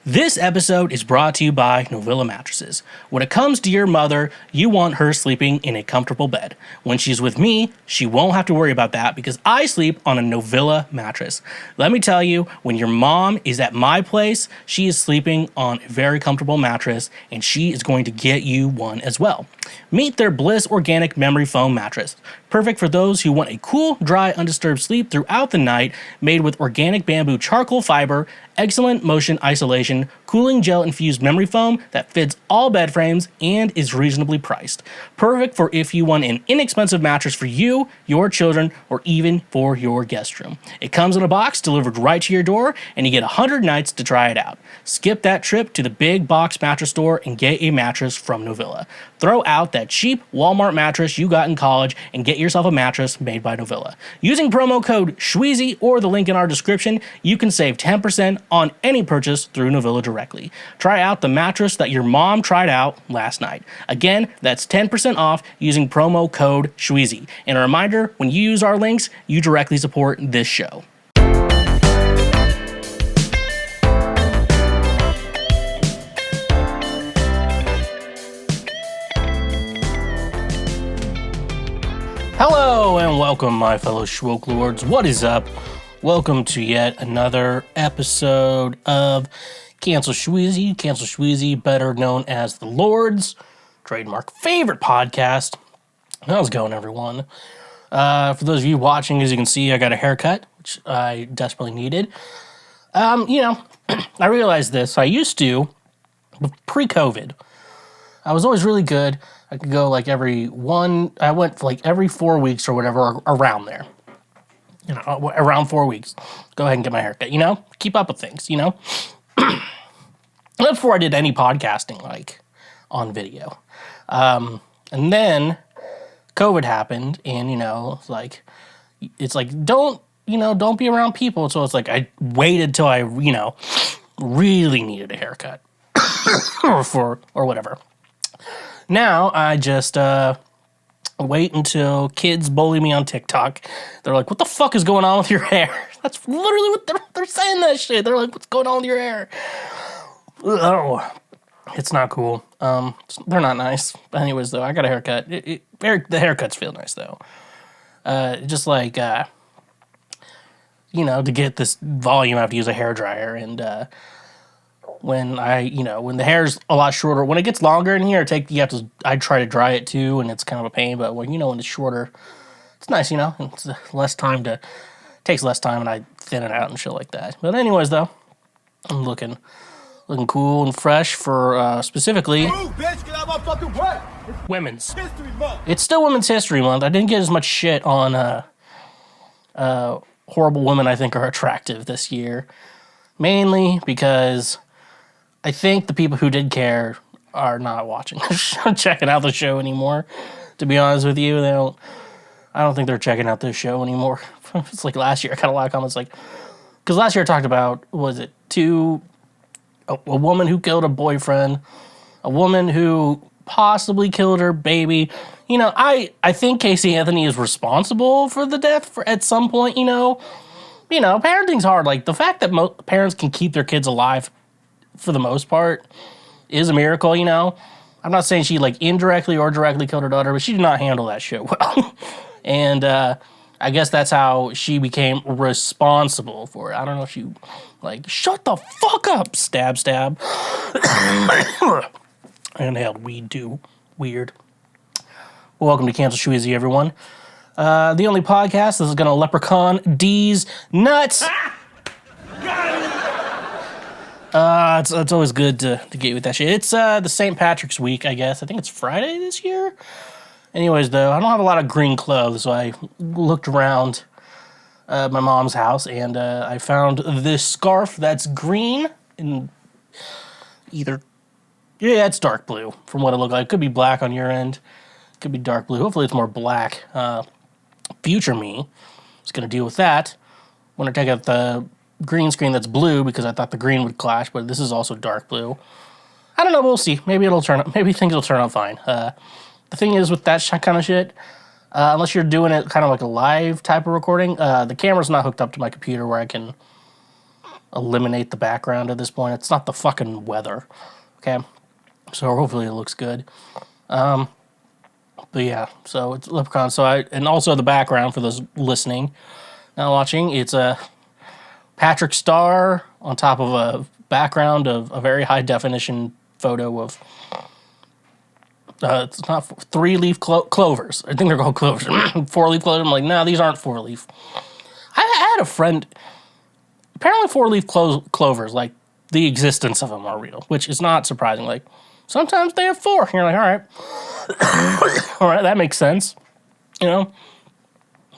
This episode is brought to you by Novilla Mattresses. When it comes to your mother, you want her sleeping in a comfortable bed. When she's with me, she won't have to worry about that because I sleep on a Novilla mattress. Let me tell you, when your mom is at my place, she is sleeping on a very comfortable mattress and she is going to get you one as well. Meet their Bliss Organic Memory Foam Mattress. Perfect for those who want a cool, dry, undisturbed sleep throughout the night, made with organic bamboo charcoal fiber, excellent motion isolation, cooling gel-infused memory foam that fits all bed frames and is reasonably priced. Perfect for if you want an inexpensive mattress for you, your children, or even for your guest room. It comes in a box delivered right to your door, and you get 100 nights to try it out. Skip that trip to the big box mattress store and get a mattress from Novilla. Throw out that cheap Walmart mattress you got in college and get yourself a mattress made by Novilla. Using promo code Schweezy or the link in our description, you can save 10% on any purchase through Novilla directly. Try out the mattress that your mom tried out last night. Again, that's 10% off using promo code Schweezy. And a reminder, when you use our links, you directly support this show. Hello and welcome, my fellow Schwoke Lords. What is up? Welcome to yet another episode of Cancel Schweezy, better known as the Lords, trademark favorite podcast. How's it going, everyone? For those of you watching, as you can see, I got a haircut, which I desperately needed. I realized this. I used to, pre-COVID, I was always really good. I could go I went for every 4 weeks or whatever, around there. Around 4 weeks. Go ahead and get my haircut, keep up with things, Before I did any podcasting, on video. And then COVID happened, and, don't be around people. So it's I waited till I, really needed a haircut. or whatever. Now, I just wait until kids bully me on TikTok. They're like, what the fuck is going on with your hair? That's literally what they're saying that shit. They're like, what's going on with your hair? Oh, it's not cool. They're not nice. But anyways, though, I got a haircut. The haircuts feel nice, though. To get this volume, I have to use a hairdryer, and when the hair's a lot shorter, when it gets longer in here, I try to dry it too, and it's kind of a pain, but when it's shorter, it's nice, it's takes less time, and I thin it out and shit like that. But anyways, though, I'm looking cool and fresh for, specifically, Women's History Month. It's still Women's History Month. I didn't get as much shit on, horrible women I think are attractive this year, mainly because I think the people who did care are not watching the show, checking out the show anymore. To be honest with you, I don't think they're checking out this show anymore. It's like last year, I got a lot of comments because last year I talked about, a woman who killed a boyfriend, a woman who possibly killed her baby. I think Casey Anthony is responsible for the death at some point, parenting's hard. The fact that parents can keep their kids alive for the most part is a miracle, I'm not saying she indirectly or directly killed her daughter, but she did not handle that shit well. And I guess that's how she became responsible for it. I don't know if she shut the fuck up, stab. I inhaled weed too. Weird. Welcome to Cancel Schweezy, everyone. The only podcast that is gonna leprechaun D's nuts. It's always good to get with that shit. It's the St. Patrick's week, I guess. I think it's Friday this year. Anyways, though, I don't have a lot of green clothes, so I looked around my mom's house, and I found this scarf that's green and it's dark blue from what it looked like. It could be black on your end. It could be dark blue. Hopefully it's more black. Future me is going to deal with that. I'm going to take out the green screen that's blue because I thought the green would clash, but this is also dark blue. I don't know. We'll see. Maybe things will turn out fine. The thing is with that kind of shit, unless you're doing it kind of like a live type of recording, the camera's not hooked up to my computer where I can eliminate the background at this point. It's not the fucking weather, okay? So hopefully it looks good. But yeah, so it's Leprechaun. And also the background for those listening, not watching, it's a Patrick Star on top of a background of a very high definition photo of it's not 3-leaf clovers. I think they're called clovers. 4-leaf clovers. I'm like, no, these aren't 4-leaf. I had a friend. Apparently, 4-leaf clovers, like the existence of them, are real, which is not surprising. Like sometimes they have 4. And you're like, all right, all right, that makes sense. You know,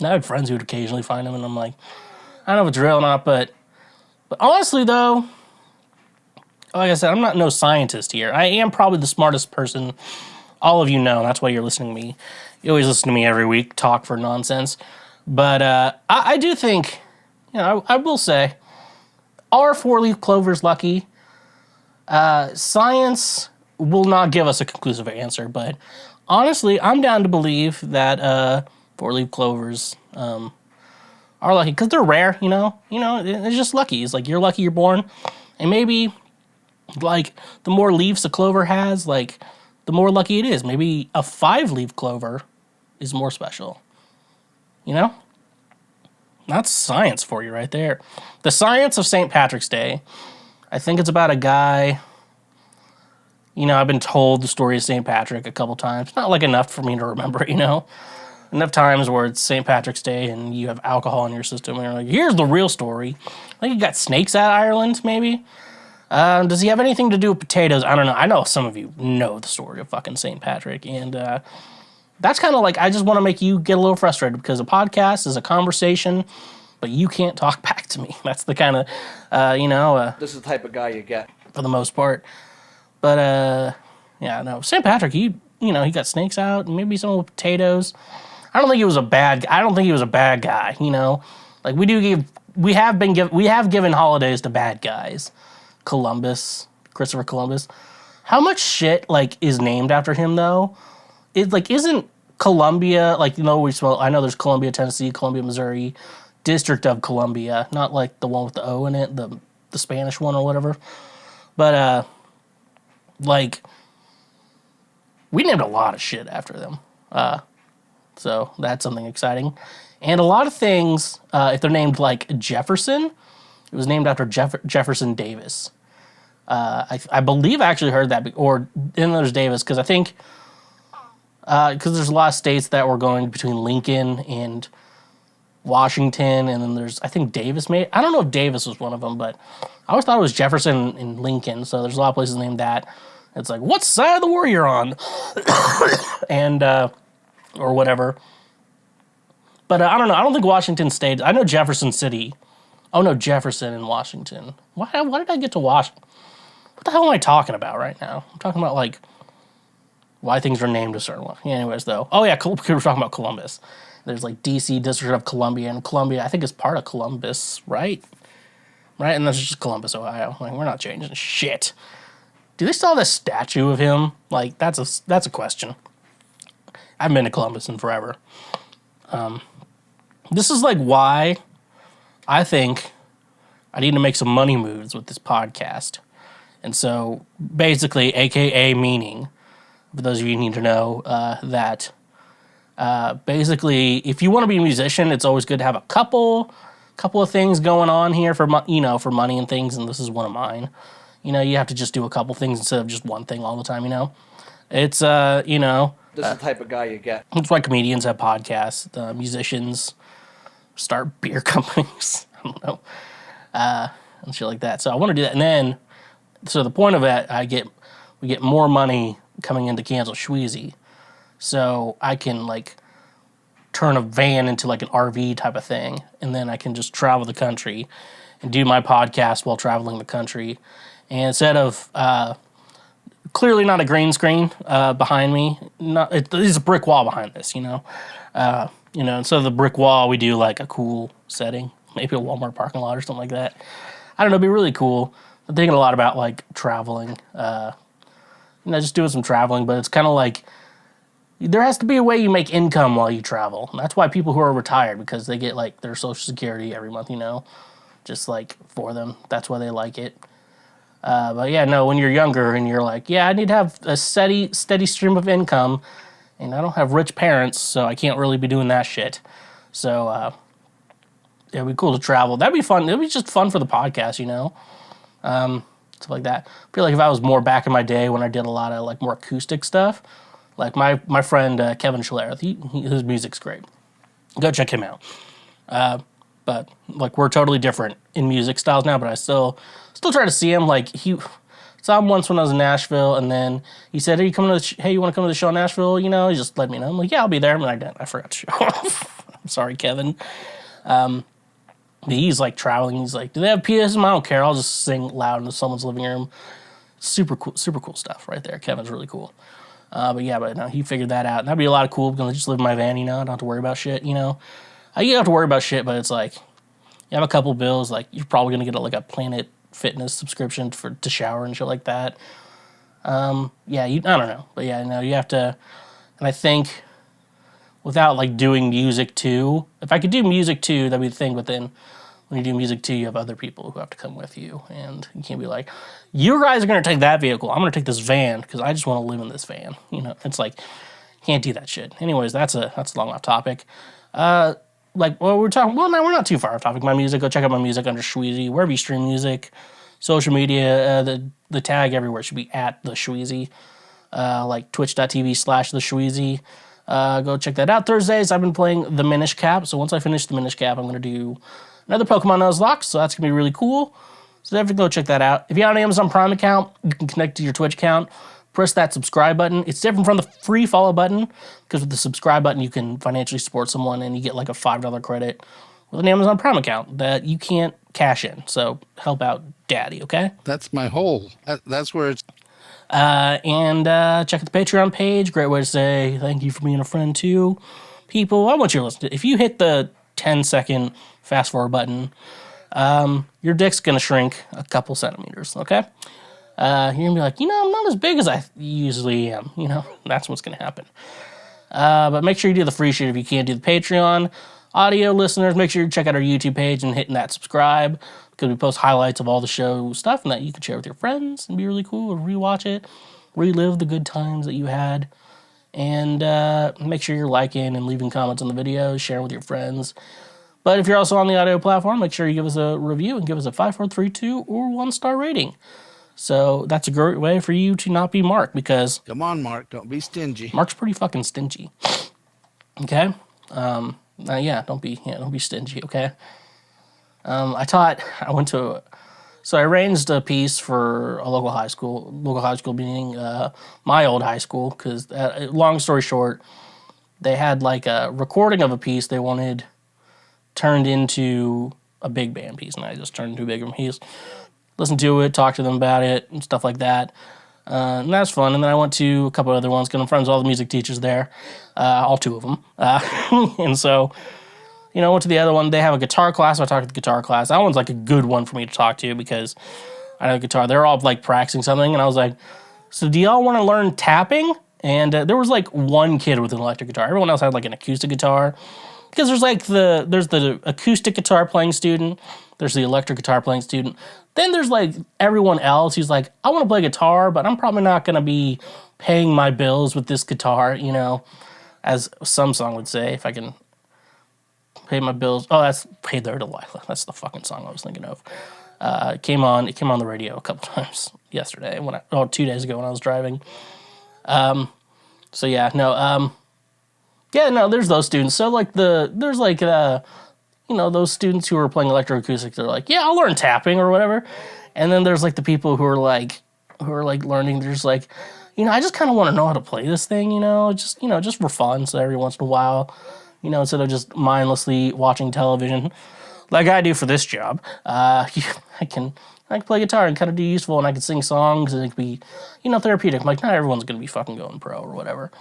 I had friends who would occasionally find them, and I'm like, I don't know if it's real or not, but honestly, though, like I said, I'm not no scientist here. I am probably the smartest person. All of you know. That's why you're listening to me. You always listen to me every week, talk for nonsense. But I do think, you know, I will say, are 4-leaf clovers lucky? Science will not give us a conclusive answer, but honestly, I'm down to believe that 4-leaf clovers are lucky because they're rare. You know, it's just lucky. It's like you're lucky you're born, and maybe like the more leaves a clover has, like the more lucky it is. Maybe a 5-leaf clover is more special. You know? That's science for you right there. The science of St. Patrick's Day. I think it's about a guy. You know, I've been told the story of St. Patrick a couple times. Not like enough for me to remember, you know? Enough times where it's St. Patrick's Day and you have alcohol in your system and you're like, here's the real story. I think he got snakes out of Ireland, maybe? Does he have anything to do with potatoes? I don't know. I know some of you know the story of fucking St. Patrick, and that's kind of like, I just want to make you get a little frustrated because a podcast is a conversation, but you can't talk back to me. That's the kind of, this is the type of guy you get. For the most part. But, yeah, no. St. Patrick, he got snakes out, and maybe someone with potatoes. I don't think he was a bad guy, you know? Like, we have given holidays to bad guys. Christopher Columbus. How much shit like is named after him though? It like isn't Columbia like, you know, I know there's Columbia, Tennessee, Columbia, Missouri, District of Columbia, not like the one with the O in it, the Spanish one or whatever. But like we named a lot of shit after them. So that's something exciting. And a lot of things, if they're named like Jefferson, it was named after Jefferson Davis. I believe I actually heard that, or then there's Davis, because I think, because there's a lot of states that were going between Lincoln and Washington, and then there's, I think Davis I don't know if Davis was one of them, but I always thought it was Jefferson and Lincoln, so there's a lot of places named that. It's like, what side of the war you're on? And, or whatever. But I don't know, I don't think Washington State, I know Jefferson City. Oh no, Jefferson and Washington. Why did I get to Washington? What the hell am I talking about right now? I'm talking about, like, why things are named a certain way. Anyways, though. Oh, yeah, we're talking about Columbus. There's, like, D.C., District of Columbia, and Columbia, I think, is part of Columbus, right? Right? And that's just Columbus, Ohio. Like, we're not changing shit. Do they still have a statue of him? Like, that's a question. I haven't been to Columbus in forever. This is, like, why I think I need to make some money moves with this podcast. And so, basically, AKA meaning, for those of you who need to know, that basically, if you want to be a musician, it's always good to have a couple of things going on here for money and things, and this is one of mine. You know, you have to just do a couple things instead of just one thing all the time, you know? It's, This is the type of guy you get. That's why comedians have podcasts, musicians start beer companies, I don't know, and shit like that. So I want to do that, and then, so the point of that, we get more money coming in to cancel Schweezy, so I can like turn a van into like an RV type of thing, and then I can just travel the country and do my podcast while traveling the country. And instead of clearly not a green screen behind me, there's a brick wall behind this, you know. Instead of the brick wall, we do like a cool setting, maybe a Walmart parking lot or something like that. I don't know, it'd be really cool. I'm thinking a lot about like traveling, just doing some traveling, but it's kind of like there has to be a way you make income while you travel. And that's why people who are retired, because they get like their Social Security every month, you know, just like for them. That's why they like it. But yeah, no, when you're younger and you're like, yeah, I need to have a steady stream of income, and I don't have rich parents, so I can't really be doing that shit. So it'd be cool to travel. That'd be fun. It'd be just fun for the podcast, stuff like that. I feel like if I was more back in my day when I did a lot of like more acoustic stuff, like my friend Kevin Schler, his music's great. Go check him out. But like we're totally different in music styles now, but I still try to see him. Like he saw him once when I was in Nashville, and then he said, "Hey, you want to come to the show in Nashville?" He just let me know. I'm like, "Yeah, I'll be there." And I forgot to show up. I'm sorry, Kevin. He's like traveling. He's like, "Do they have PSM? I don't care. I'll just sing loud into someone's living room." Super cool stuff right there. Kevin's really cool. But no, he figured that out. And that'd be a lot of cool because I just live in my van, I don't have to worry about shit, You have to worry about shit, but it's like, you have a couple bills, like, you're probably going to get a Planet Fitness subscription to shower and shit like that. I don't know. But yeah, no, you have to, and I think without, like, doing music too, if I could do music too, that'd be the thing, but then when you do music too, you have other people who have to come with you, and you can't be like, you guys are going to take that vehicle, I'm going to take this van, because I just want to live in this van, It's like, can't do that shit. Anyways, that's a long off topic. We're talking, well, no, we're not too far off topic. My music, go check out my music under Schweezy, wherever you stream music, social media, the tag everywhere should be at TheSchweezy, like twitch.tv/TheSchweezy. Go check that out. Thursdays, I've been playing the Minish Cap, so once I finish the Minish Cap, I'm going to do another Pokemon Nuzlocke, so that's going to be really cool. So definitely go check that out. If you have an Amazon Prime account, you can connect to your Twitch account, press that subscribe button. It's different from the free follow button, because with the subscribe button, you can financially support someone, and you get like a $5 credit with an Amazon Prime account that you can't cash in. So help out Daddy, okay? That's my whole. That's where it's... And check out the Patreon page. Great way to say thank you for being a friend to people. I want you to listen to it. If you hit the 10-second fast forward button, your dick's going to shrink a couple centimeters, okay? You're going to be like, I'm not as big as I usually am. That's what's going to happen. But make sure you do the free shit if you can't do the Patreon. Audio listeners, make sure you check out our YouTube page and hitting that subscribe, because we post highlights of all the show stuff and that you can share with your friends and be really cool, or rewatch it, relive the good times that you had. And make sure you're liking and leaving comments on the videos, sharing with your friends. But if you're also on the audio platform, make sure you give us a review and give us a 5, 4, 3, 2, or 1-star rating. So that's a great way for you to not be Mark, because... Come on, Mark. Don't be stingy. Mark's pretty fucking stingy. Okay? Don't be stingy, okay? I arranged a piece for a local high school meaning my old high school, because long story short, they had like a recording of a piece they wanted turned into a big band piece, and I just turned into a big band piece. Listened to it, talked to them about it, and stuff like that. And that was fun. And then I went to a couple other ones, because I'm friends with all the music teachers there, all 2 of them. And so, went to the other one. They have a guitar class, so I talked to the guitar class. That one's like a good one for me to talk to, because I know guitar. They're all like practicing something, and I was like, so do y'all want to learn tapping? And there was like one kid with an electric guitar. Everyone else had like an acoustic guitar. Because there's the acoustic guitar playing student, there's the electric guitar playing student, then there's like everyone else who's like, I want to play guitar, but I'm probably not going to be paying my bills with this guitar, as some song would say, if I can pay my bills. Oh, that's Hey There Delilah. That's the fucking song I was thinking of. It came on the radio a couple times yesterday, 2 days ago when I was driving. There's those students. So like those students who are playing electroacoustic, they're like, yeah, I'll learn tapping or whatever. And then there's like the people who are like learning. They're just like, I just kind of want to know how to play this thing, just for fun. So every once in a while, instead of just mindlessly watching television like I do for this job, I can play guitar and kind of do useful, and I can sing songs, and it can be, therapeutic. Like, not everyone's going to be fucking going pro or whatever.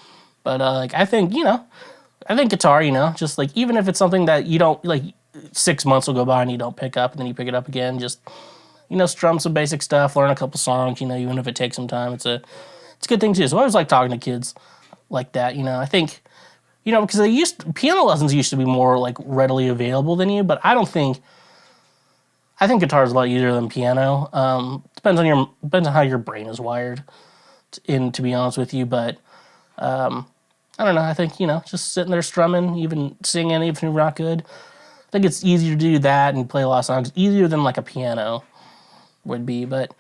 But, I think guitar, just, like, even if it's something that you don't, like, 6 months will go by and you don't pick up, and then you pick it up again, just, strum some basic stuff, learn a couple songs, even if it takes some time, it's a good thing, too. So I always like talking to kids like that, I think, because piano lessons used to be more, like, readily available than you, but I don't think I think guitar is a lot easier than piano. Depends on how your brain is wired. To be honest with you, but I don't know. I think just sitting there strumming, even singing, even if you're not good. I think it's easier to do that and play a lot of songs. Easier than like a piano would be. But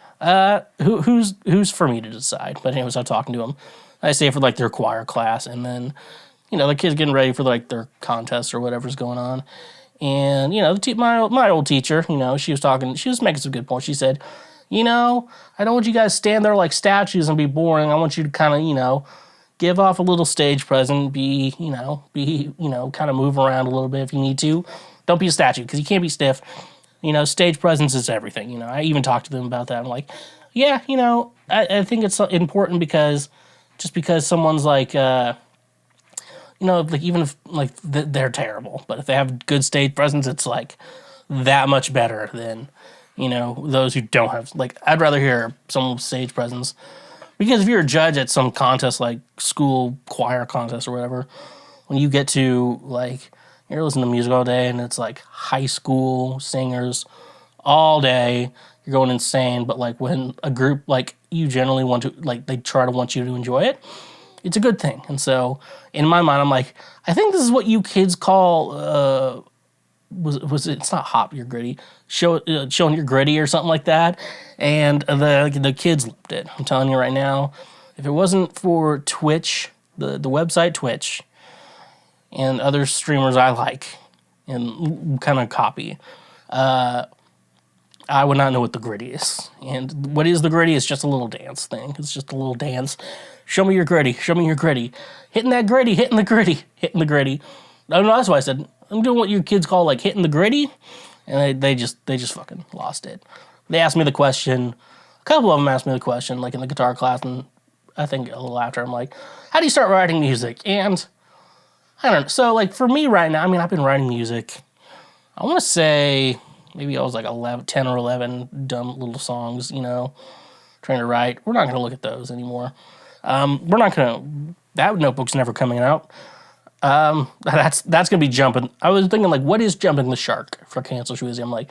who's for me to decide? But anyways, I'm talking to them. I say for like their choir class, and then the kids getting ready for like their contest or whatever's going on. And my old teacher, she was making some good points. She said, I don't want you guys to stand there like statues and be boring. I want you to kind of, give off a little stage presence, be kind of move around a little bit if you need to. Don't be a statue because you can't be stiff. Stage presence is everything. I even talked to them about that. I'm like, yeah, I think it's important because just because someone's like, like even if like they're terrible, but if they have good stage presence, it's like that much better than those who don't have. Like, I'd rather hear someone with stage presence, because if you're a judge at some contest like school choir contest or whatever, when you get to like you're listening to music all day and it's like high school singers all day, you're going insane. But like when a group like you generally want to like they try to want you to enjoy it, it's a good thing. And so in my mind, I'm like, I think this is what you kids call was it? It's not hop your gritty, showing your gritty or something like that. And the kids loved it. I'm telling you right now, if it wasn't for Twitch, the website Twitch, and other streamers I like and kind of copy, I would not know what the gritty is. And what is the gritty is just a little dance thing. It's just a little dance. Show me your gritty. Show me your gritty. Hitting that gritty. Hitting the gritty. Hitting the gritty. No, that's why I said I'm doing what you kids call like hitting the gritty, and they just fucking lost it. They asked me the question. A couple of them asked me the question, like in the guitar class, and I think a little after, I'm like, "How do you start writing music?" And I don't know. So like for me right now, I mean, I've been writing music. I want to say maybe I was like 10 or 11 dumb little songs, trying to write. We're not going to look at those anymore. We're not going to. That notebook's never coming out. That's gonna be jumping. I was thinking like, what is jumping the shark for Cancel Schweezy? I'm like,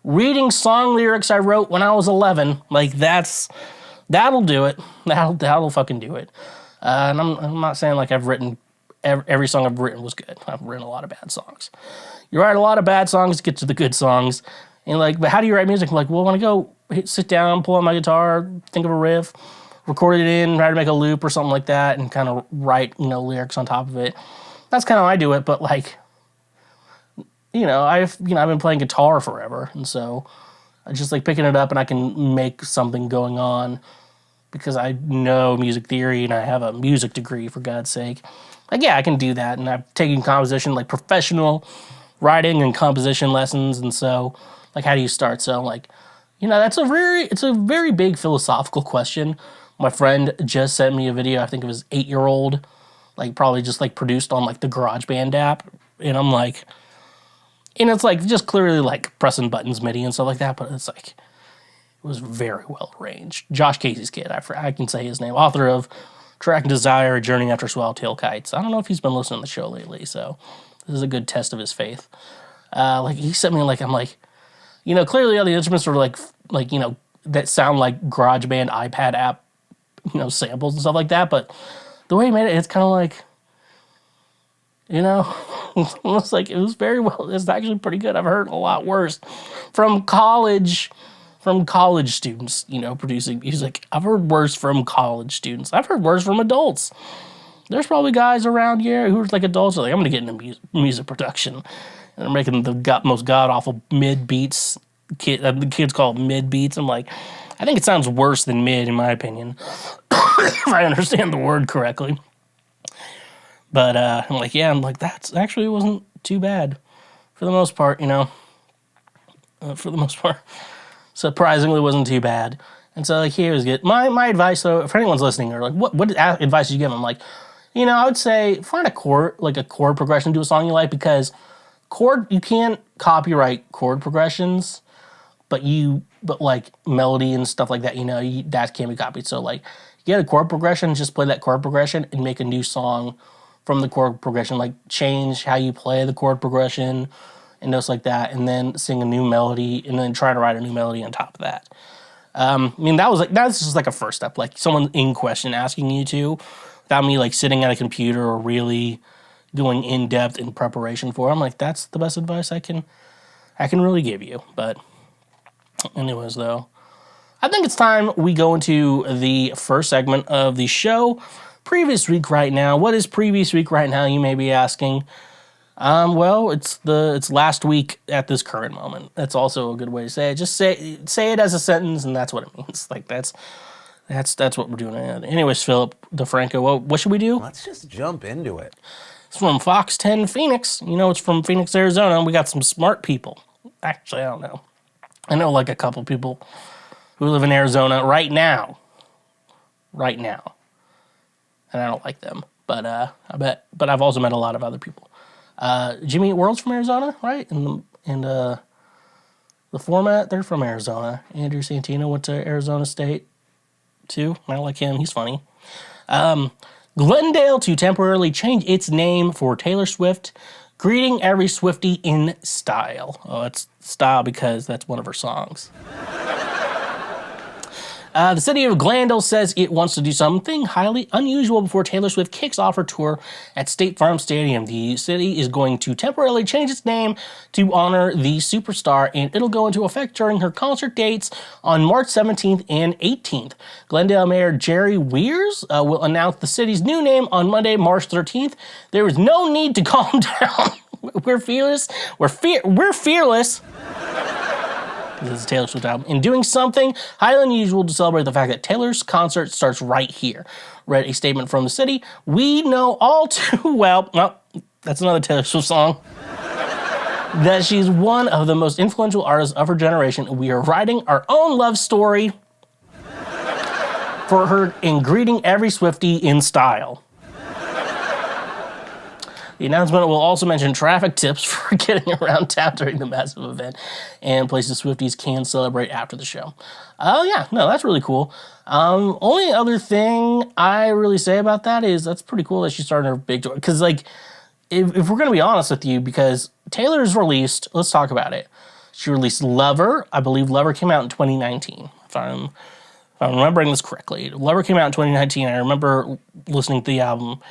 reading song lyrics I wrote when I was 11. Like that'll do it. That'll fucking do it. And I'm not saying like I've written every song I've written was good. I've written a lot of bad songs. You write a lot of bad songs to get to the good songs. And like, but how do you write music? I'm like, well, when I go sit down, pull out my guitar, think of a riff, record it in, try to make a loop or something like that, and kind of write lyrics on top of it. That's kind of how I do it, but like, I've been playing guitar forever, and so I just like picking it up and I can make something going on because I know music theory and I have a music degree, for God's sake. Like, yeah, I can do that, and I've taken composition, like professional writing and composition lessons, and so like, how do you start? So like, it's a very big philosophical question. My friend just sent me a video, I think it was 8-year-old, like probably just like produced on like the GarageBand app, and I'm like, and it's like just clearly like pressing buttons MIDI and stuff like that, but it's like it was very well arranged. Josh Casey's kid, I can say his name, author of Track Desire, A Journey After Swallowtail Kites. I don't know if he's been listening to the show lately, so this is a good test of his faith. Like he sent me like, I'm like, clearly all the instruments are like that sound like GarageBand iPad app, samples and stuff like that, but the way he made it, it's kind of like, it's like, it was very well, it's actually pretty good. I've heard a lot worse from college students, producing music. I've heard worse from college students. I've heard worse from adults. There's probably guys around here who are like adults are like, I'm going to get into music production. And they're making the most god-awful mid beats. The kids call it mid beats. I'm like, I think it sounds worse than mid, in my opinion, if I understand the word correctly. But I'm like, that's actually wasn't too bad for the most part, for the most part. Surprisingly, wasn't too bad. And so, like, here's good. My advice, though, if anyone's listening, or like, what advice do you give them? Like, I would say find a chord progression to a song you like, because you can't copyright chord progressions, but like melody and stuff like that, that can't be copied. So like, you get a chord progression, just play that chord progression and make a new song from the chord progression. Like, change how you play the chord progression, and notes like that, and then sing a new melody, and then try to write a new melody on top of that. I mean, that's just like a first step, like someone in question asking you to, without me like sitting at a computer or really going in depth in preparation for. I'm like, that's the best advice I can really give you. But anyways, though, I think it's time we go into the first segment of the show. Previous week right now. What is previous week right now, you may be asking? Well, it's last week at this current moment. That's also a good way to say it. Just say it as a sentence, and that's what it means. Like that's what we're doing. Anyways, Philip DeFranco, what should we do? Let's just jump into it. It's from Fox 10 Phoenix. You know, it's from Phoenix, Arizona. We got some smart people. Actually, I don't know. I know like a couple people who live in Arizona right now. And I don't like them, but I've also met a lot of other people. Jimmy Eat World's from Arizona, right? And the format, they're from Arizona. Andrew Santino went to Arizona State too. I like him. He's funny. Glendale to temporarily change its name for Taylor Swift, greeting every Swiftie in style. Oh, it's style because that's one of her songs. The city of Glendale says it wants to do something highly unusual before Taylor Swift kicks off her tour at State Farm Stadium. The city is going to temporarily change its name to honor the superstar, and it'll go into effect during her concert dates on March 17th and 18th. Glendale Mayor Jerry Weirs will announce the city's new name on Monday, March 13th. There is no need to calm down. We're fearless. We're fearless. This is Taylor Swift album. In doing something highly unusual to celebrate the fact that Taylor's concert starts right here. Read a statement from the city. We know all too well, that's another Taylor Swift song, that she's one of the most influential artists of her generation. We are writing our own love story for her and greeting every Swiftie in style. The announcement will also mention traffic tips for getting around town during the massive event and places Swifties can celebrate after the show. Oh yeah, no, that's really cool. Only other thing I really say about that is that's pretty cool that she started her big tour. Because like, if we're going to be honest with you, because Taylor's released, let's talk about it. She released Lover. I believe Lover came out in 2019, if I'm remembering this correctly. Lover came out in 2019. I remember listening to the album,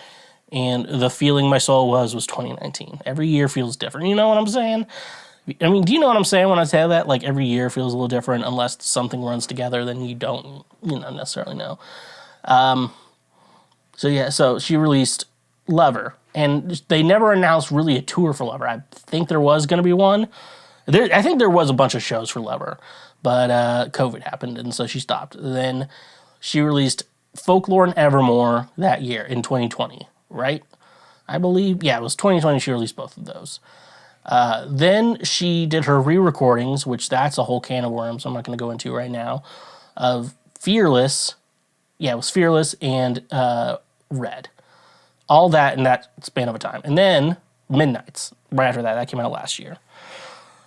and the feeling my soul was 2019. Every year feels different. You know what I'm saying? I mean, do you know what I'm saying when I say that? Like, every year feels a little different unless something runs together, then you don't, necessarily know. So she released Lover, and they never announced really a tour for Lover. I think there was going to be one. I think there was a bunch of shows for Lover, but COVID happened, and so she stopped. Then she released Folklore and Evermore that year in 2020. Right? I believe, yeah, it was 2020 she released both of those. Then she did her re-recordings, which that's a whole can of worms I'm not going to go into right now, of Fearless. Yeah, it was Fearless and Red. All that in that span of a time. And then Midnights, right after that came out last year.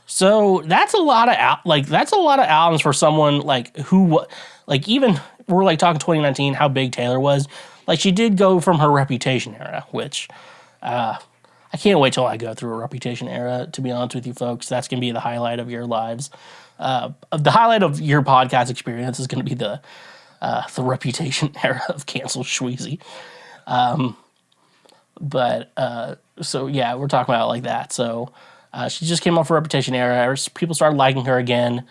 So that's a lot of albums for someone like who, like, even we're like talking 2019, how big Taylor was. Like, she did go from her Reputation era, which I can't wait till I go through a Reputation era, to be honest with you folks. That's going to be the highlight of your lives. The highlight of your podcast experience is going to be the Reputation era of cancel Schweezy. So yeah, we're talking about it like that. So she just came off her Reputation era. People started liking her again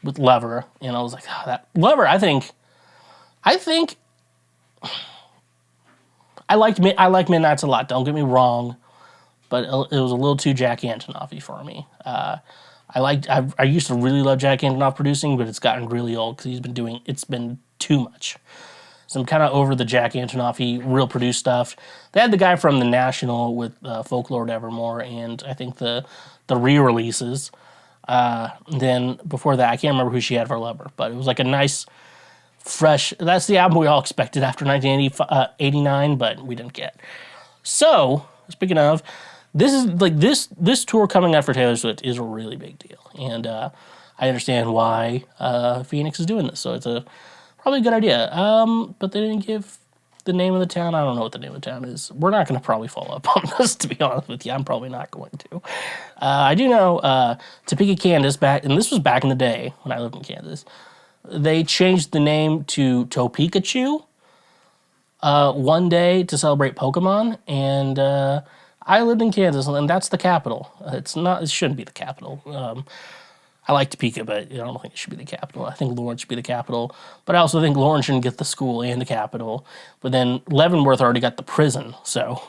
with Lover, and I was like, oh, that Lover, I think I like Midnights a lot. Don't get me wrong, but it was a little too Jack Antonoff-y for me. I used to really love Jack Antonoff producing, but it's gotten really old because it's been too much. So I'm kind of over the Jack Antonoff-y real produced stuff. They had the guy from The National with Folklore and Evermore, and I think the re-releases. Then before that, I can't remember who she had for Lover, but it was like a nice, fresh. That's the album we all expected after 1989, but we didn't get. So speaking of, this is like this tour coming out for Taylor Swift is a really big deal, and I understand why Phoenix is doing this. So it's probably a good idea. But they didn't the name of the town? I don't know what the name of the town is. We're not going to probably follow up on this, to be honest with you. I'm probably not going to. I do know Topeka, Kansas, and this was back in the day when I lived in Kansas. They changed the name to Topekachu one day to celebrate Pokemon, and I lived in Kansas, and that's the capital. It shouldn't be the capital. I like Topeka, but I don't think it should be the capital. I think Lawrence should be the capital, but I also think Lawrence shouldn't get the school and the capital. But then Leavenworth already got the prison, so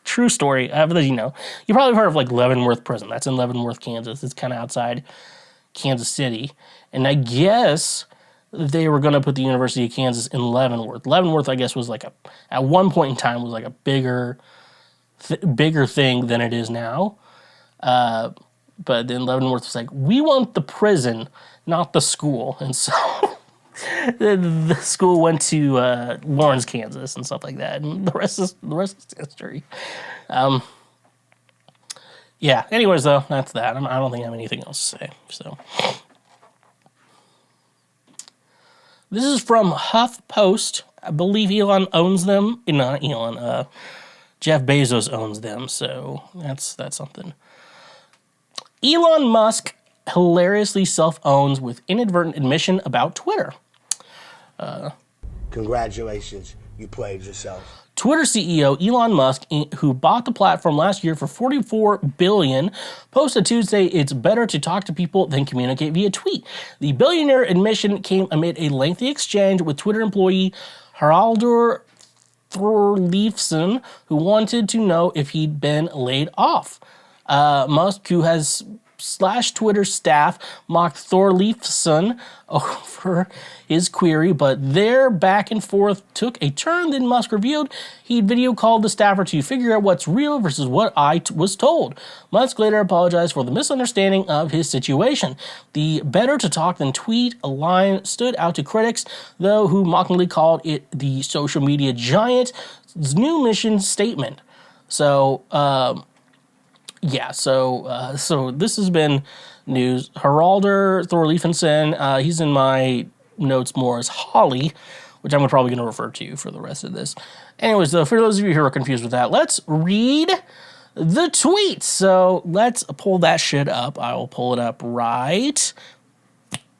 true story. You probably heard of like Leavenworth Prison. That's in Leavenworth, Kansas. It's kind of outside Kansas City, and I guess they were going to put the University of Kansas in Leavenworth. Leavenworth, I guess, was like at one point in time was like a bigger thing than it is now. But then Leavenworth was like, we want the prison, not the school. And so the school went to Lawrence, Kansas and stuff like that. And the rest is history. Yeah, anyways, though, that's that. I don't think I have anything else to say. So this is from HuffPost. I believe Elon owns them. Not Elon, Jeff Bezos owns them. So that's something. Elon Musk hilariously self-owns with inadvertent admission about Twitter. Congratulations, you played yourself. Twitter CEO Elon Musk, who bought the platform last year for $44 billion, posted Tuesday, "It's better to talk to people than communicate via tweet." The billionaire admission came amid a lengthy exchange with Twitter employee Haraldur Thorleifsson, who wanted to know if he'd been laid off. Musk, who has slashed Twitter staff, mocked Thorleifsson over his query, but their back and forth took a turn. Then Musk revealed he'd video called the staffer to figure out what's real versus what I was told. Musk later apologized for the misunderstanding of his situation. The better to talk than tweet line stood out to critics, though, who mockingly called it the social media giant's new mission statement. So, so this has been news. Haraldur Thorleifsson, he's in my notes more as Holly, which I'm probably going to refer to for the rest of this. Anyways, though, for those of you who are confused with that, let's read the tweets. So let's pull that shit up. I will pull it up right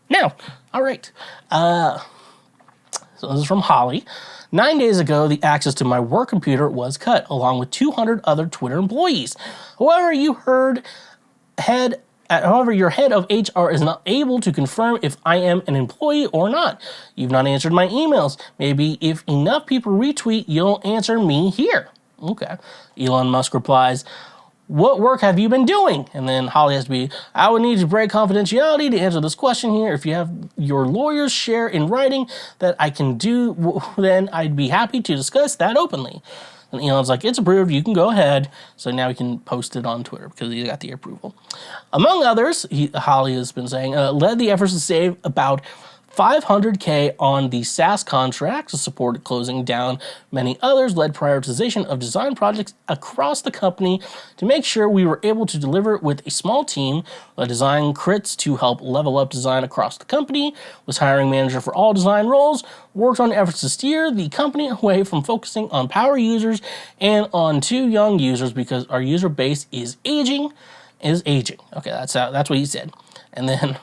now. All right. So this is from Holly. 9 days ago, the access to my work computer was cut, along with 200 other Twitter employees. However, your head of HR is not able to confirm if I am an employee or not. You've not answered my emails. Maybe if enough people retweet, you'll answer me here. Okay. Elon Musk replies, "What work have you been doing?" And then Holly has to be, "I would need to break confidentiality to answer this question here. If you have your lawyers share in writing that I can do, then I'd be happy to discuss that openly." And Elon's like, "It's approved, you can go ahead." So now he can post it on Twitter because he got the approval. Among others, Holly has been saying, led the efforts to save about $500K on the SaaS contract to support closing down. Many others led prioritization of design projects across the company to make sure we were able to deliver with a small team. A design crits to help level up design across the company, was hiring manager for all design roles, worked on efforts to steer the company away from focusing on power users and on too young users because our user base is aging. Okay, that's what he said. And then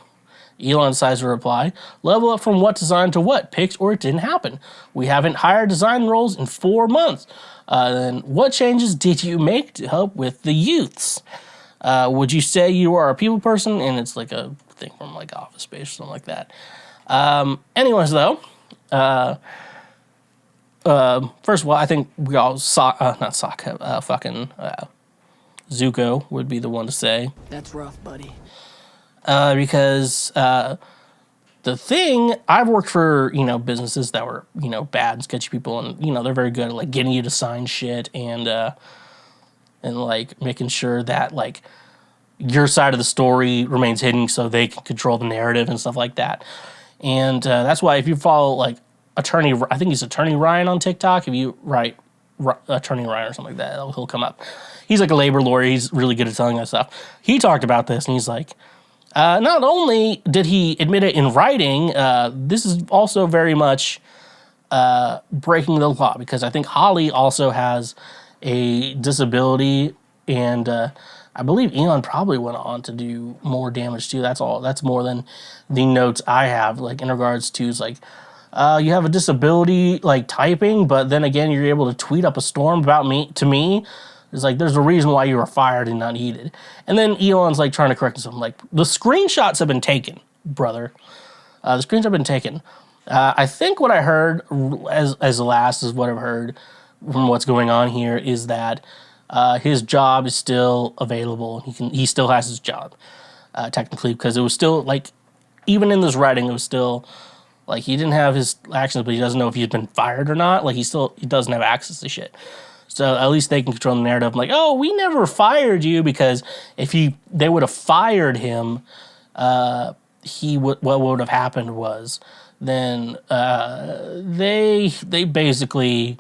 Elon decides to reply, "Level up from what design to what? Pics or it didn't happen. We haven't hired design roles in 4 months. Then what changes did you make to help with the youths? Would you say you are a people person?" And it's like a thing from like Office Space or something like that. Anyways, though, first of all, I think we all Zuko would be the one to say. That's rough, buddy. Because the thing, I've worked for, businesses that were, bad and sketchy people, and, they're very good at, like, getting you to sign shit and like, making sure that, like, your side of the story remains hidden so they can control the narrative and stuff like that. And that's why if you follow, like, I think he's Attorney Ryan on TikTok. If you write Attorney Ryan or something like that, he'll come up. He's like a labor lawyer. He's really good at telling that stuff. He talked about this, and he's like, not only did he admit it in writing, this is also very much breaking the law, because I think Holly also has a disability, and I believe Elon probably went on to do more damage too. That's all. That's more than the notes I have, like in regards to like, you have a disability like typing, but then again you're able to tweet up a storm about me to me. It's like there's a reason why you were fired and not needed. And then Elon's like trying to correct himself. Like, the screenshots have been taken, brother. The screenshots have been taken. I think what I heard as the last is what I've heard from what's going on here is that his job is still available. He still has his job technically, because it was still like, even in this writing, it was still like he didn't have his actions, but he doesn't know if he's been fired or not. Like he doesn't have access to shit. So at least they can control the narrative. Like, oh, we never fired you, because if they would have fired him, what would have happened was then they basically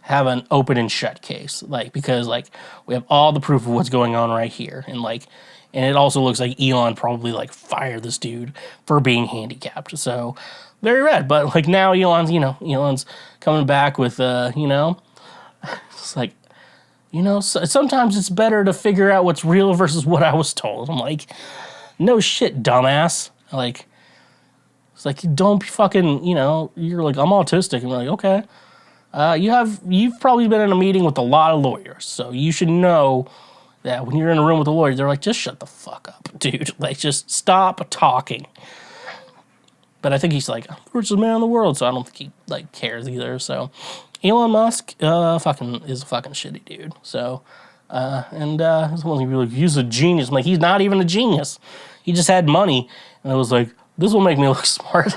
have an open and shut case, like, because like we have all the proof of what's going on right here, and it also looks like Elon probably like fired this dude for being handicapped. So very red, but like now Elon's coming back with it's like, sometimes it's better to figure out what's real versus what I was told. I'm like, no shit, dumbass. Like, it's like, don't be fucking, you're like, I'm autistic. And we're like, okay. You've probably been in a meeting with a lot of lawyers, so you should know that when you're in a room with a lawyer, they're like, just shut the fuck up, dude. Like, just stop talking. But I think he's like, I'm the richest man in the world, so I don't think he like cares either. So Elon Musk is a fucking shitty dude. So someone's gonna be like, he's a genius. I'm like, he's not even a genius. He just had money, and it was like, this will make me look smart.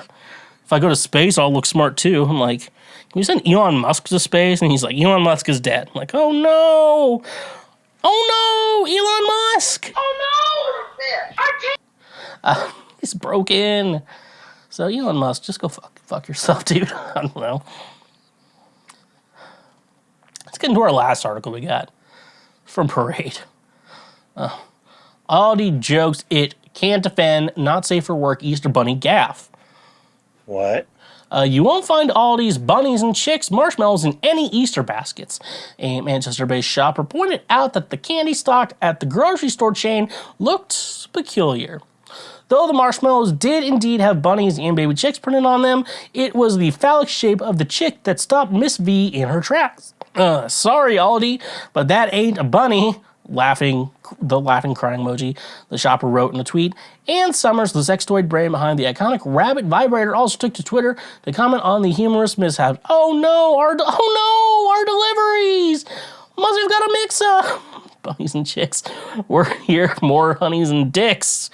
If I go to space, I'll look smart too. I'm like, can you send Elon Musk to space? And he's like, Elon Musk is dead. I'm like, oh no, Elon Musk. Oh no, he's broken. So Elon Musk, just go fuck yourself, dude. I don't know. Let's get into our last article we got from Parade. Aldi jokes it can't defend not safe for work Easter Bunny gaffe. What? You won't find Aldi's bunnies and chicks marshmallows in any Easter baskets. A Manchester-based shopper pointed out that the candy stocked at the grocery store chain looked peculiar. Though the marshmallows did indeed have bunnies and baby chicks printed on them, it was the phallic shape of the chick that stopped Miss V in her tracks. Sorry, Aldi, but that ain't a bunny. Laughing crying emoji, the shopper wrote in a tweet. And Summers, the sextoy brand behind the iconic rabbit vibrator, also took to Twitter to comment on the humorous mishap. Oh no, our deliveries! Must have got a mix-up. Bunnies and chicks. We're here, more honeys and dicks.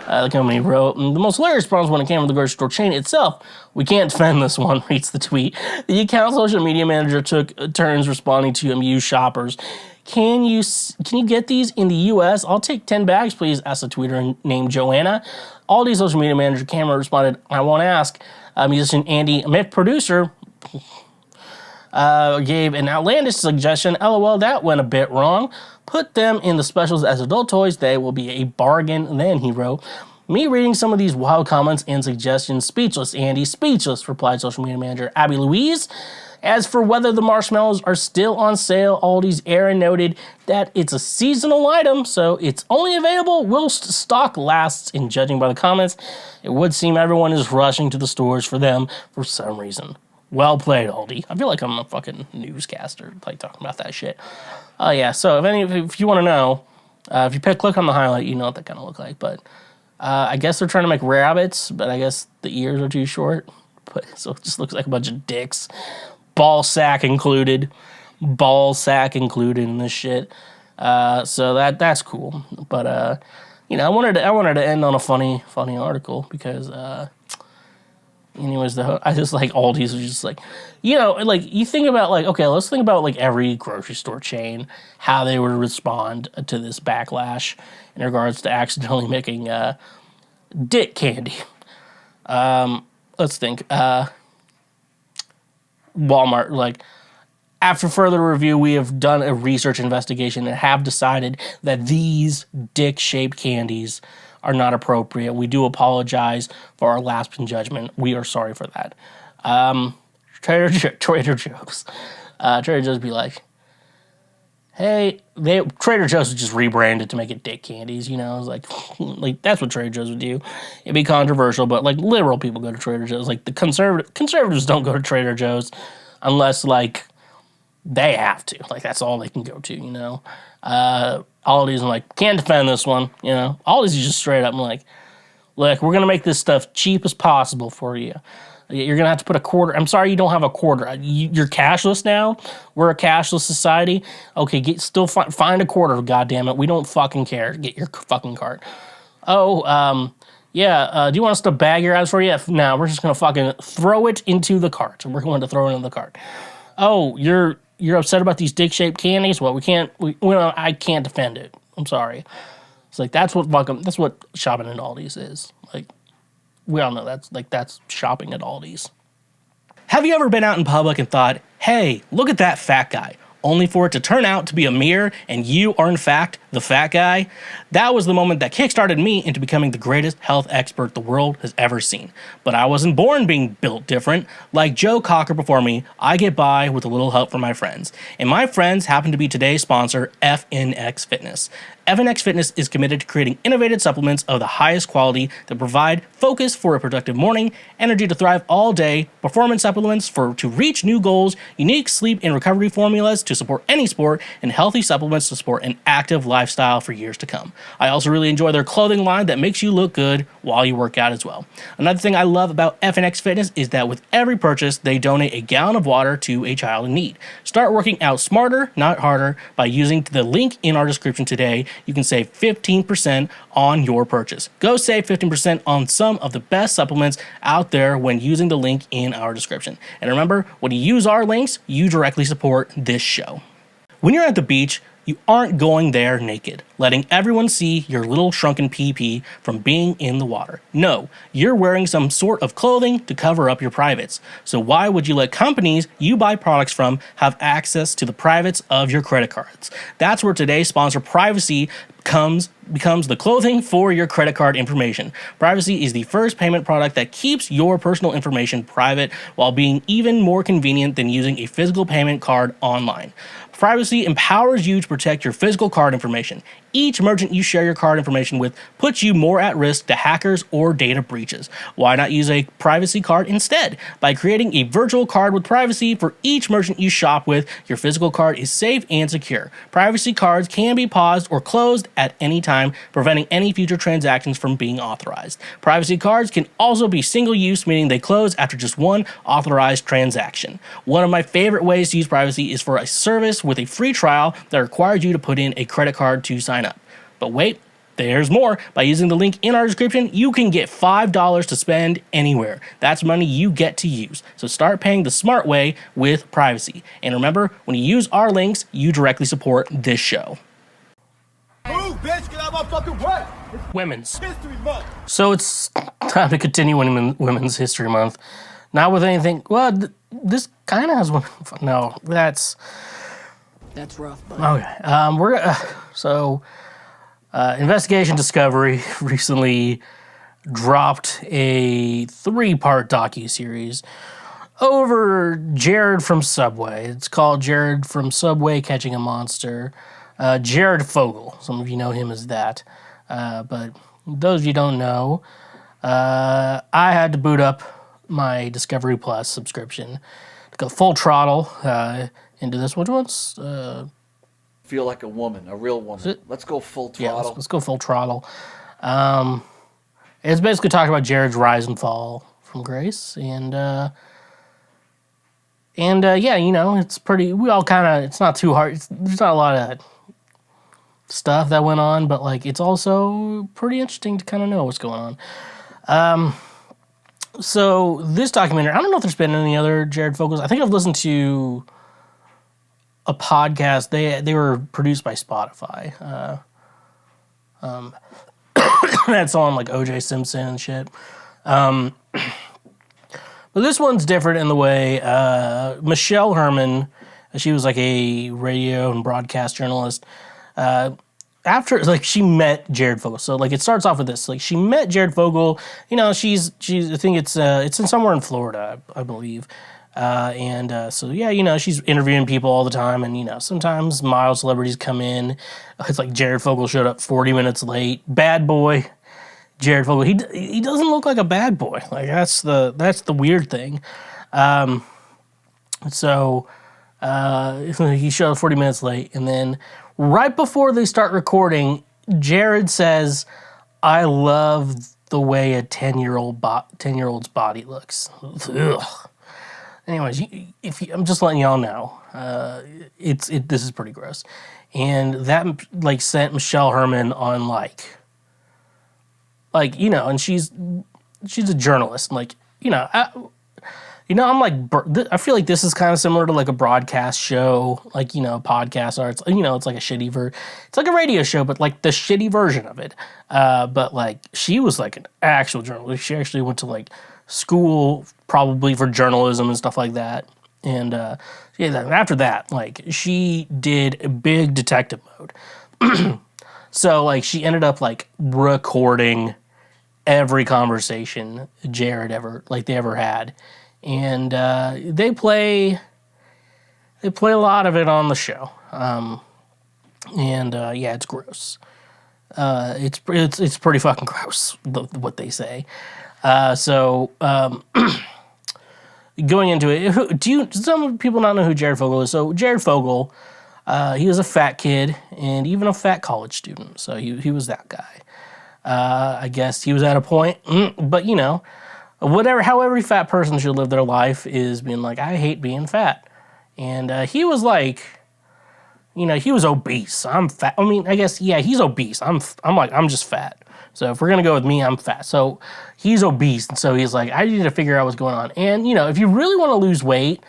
The company wrote, the most hilarious problems when it came to the grocery store chain itself. We can't defend this one, reads the tweet. The account social media manager took turns responding to amused shoppers. Can you get these in the U.S.? I'll take 10 bags, please, asked a tweeter named Joanna. Aldi's social media manager, Cameron, responded, I won't ask. Musician Andy, myth producer, gave an outlandish suggestion. LOL, that went a bit wrong. Put them in the specials as adult toys. They will be a bargain. Then he wrote, me reading some of these wild comments and suggestions, speechless, Andy, speechless, replied social media manager Abby Louise. As for whether the marshmallows are still on sale, Aldi's Aaron noted that it's a seasonal item, so it's only available whilst stock lasts. And judging by the comments, it would seem everyone is rushing to the stores for them for some reason. Well played, Aldi. I feel like I'm a fucking newscaster, like talking about that shit. Yeah, so if you want to know, if you click on the highlight, you know what they kind of look like. But I guess they're trying to make rabbits, but I guess the ears are too short. But so it just looks like a bunch of dicks. Ball sack included in this shit. So that's cool. But I wanted to end on a funny article because anyways, I just like Aldi's was just like, like you think about like, okay, let's think about like every grocery store chain, how they would respond to this backlash in regards to accidentally making dick candy. Let's think. Walmart, like, after further review, we have done a research investigation and have decided that these dick-shaped candies are not appropriate. We do apologize for our lapse in judgment. We are sorry for that. Trader Joe's. Trader Joe's be like, hey, Trader Joe's would just rebrand it to make it Dick Candies, you know? It's like that's what Trader Joe's would do. It'd be controversial, but like liberal people go to Trader Joe's. Like the conservatives don't go to Trader Joe's unless like they have to. Like that's all they can go to, you know? Aldi's, I'm like, can't defend this one, you know? Aldi's is just straight up, I'm like, look, we're gonna make this stuff cheap as possible for you. You're going to have to put a quarter. I'm sorry you don't have a quarter. You're cashless now? We're a cashless society? Okay, find a quarter, goddammit. We don't fucking care. Get your fucking card. Oh, yeah, do you want us to bag your ass for you? No, we're just going to fucking throw it into the cart. We're going to throw it into the cart. Oh, you're upset about these dick-shaped candies? Well, I can't defend it. I'm sorry. It's like, that's what shopping at Aldi's is. Like, we all know that's shopping at Aldi's. Have you ever been out in public and thought, hey, look at that fat guy, only for it to turn out to be a mirror and you are in fact the fat guy? That was the moment that kickstarted me into becoming the greatest health expert the world has ever seen. But I wasn't born being built different. Like Joe Cocker before me, I get by with a little help from my friends. And my friends happen to be today's sponsor, FNX Fitness. FNX Fitness is committed to creating innovative supplements of the highest quality that provide focus for a productive morning, energy to thrive all day, performance supplements to reach new goals, unique sleep and recovery formulas to support any sport, and healthy supplements to support an active lifestyle for years to come. I also really enjoy their clothing line that makes you look good while you work out as well. Another thing I love about FNX Fitness is that with every purchase, they donate a gallon of water to a child in need. Start working out smarter, not harder, by using the link in our description today. You can save 15% on your purchase. Go save 15% on some of the best supplements out there when using the link in our description. And remember, when you use our links, you directly support this show. When you're at the beach, you aren't going there naked, letting everyone see your little shrunken PP from being in the water. No, you're wearing some sort of clothing to cover up your privates. So why would you let companies you buy products from have access to the privates of your credit cards? That's where today's sponsor, Privacy, becomes the clothing for your credit card information. Privacy is the first payment product that keeps your personal information private while being even more convenient than using a physical payment card online. Privacy empowers you to protect your physical card information. Each merchant you share your card information with puts you more at risk to hackers or data breaches. Why not use a privacy card instead? By creating a virtual card with privacy for each merchant you shop with, your physical card is safe and secure. Privacy cards can be paused or closed at any time, preventing any future transactions from being authorized. Privacy cards can also be single-use, meaning they close after just one authorized transaction. One of my favorite ways to use privacy is for a service with a free trial that requires you to put in a credit card to sign up. But wait, there's more. By using the link in our description, you can get $5 to spend anywhere. That's money you get to use. So start paying the smart way with privacy. And remember, when you use our links, you directly support this show. Move, bitch, get out of my fucking way. Women's History Month. So it's time to continue Women's History Month. Not with anything. Well, this kind of has one. No, that's rough, buddy. Okay. Investigation Discovery recently dropped a 3-part docuseries over Jared from Subway. It's called Jared from Subway Catching a Monster. Jared Fogle. Some of you know him as that. But those of you who don't know, I had to boot up my Discovery Plus subscription to go full throttle into this. Which one's? Feel like a woman, a real woman. Let's go full throttle. Yeah, let's go full throttle. It's basically talking about Jared's rise and fall from grace, and yeah, you know, it's pretty. We all kind of. It's not too hard. There's not a lot of stuff that went on, but like it's also pretty interesting to kind of know what's going on. So this documentary, I don't know if there's been any other Jared Fogels. I think I've listened to a podcast. They were produced by Spotify. That's on like O.J. Simpson and shit. But this one's different in the way Michelle Herman, she was like a radio and broadcast journalist. after, like, she met Jared Fogle. So, like, it starts off with this. Like, she met Jared Fogle. You know, she's I think it's in somewhere in Florida, I believe. So, yeah, you know, she's interviewing people all the time. And, you know, sometimes mild celebrities come in. It's like Jared Fogle showed up 40 minutes late. Bad boy. Jared Fogle. He doesn't look like a bad boy. Like, that's the weird thing. So he showed up 40 minutes late, and then right before they start recording, Jared says, "I love the way a 10-year-old's body looks." Ugh. Anyways, I'm just letting y'all know, this is pretty gross, and that like sent Michelle Herman on like you know, and she's a journalist, and like you know. I'm like, I feel like this is kind of similar to like a broadcast show, like, you know, podcast, or it's, you know, it's like it's like a radio show, but like the shitty version of it. But like, she was like an actual journalist. She actually went to like school probably for journalism and stuff like that. And after that, like, she did big detective mode. So like, she ended up like recording every conversation Jared they ever had. And they play a lot of it on the show, yeah, it's gross. It's pretty fucking gross what they say. Going into it, do some people not know who Jared Fogle is? So Jared Fogle, he was a fat kid and even a fat college student. So he was that guy. I guess he was at a point, but you know. How every fat person should live their life is being like, I hate being fat. And he was like, you know, he was obese. I'm fat. I mean, I guess, yeah, he's obese. I'm just fat. So if we're going to go with me, I'm fat. So he's obese. And so he's like, I need to figure out what's going on. And, you know, if you really want to lose weight,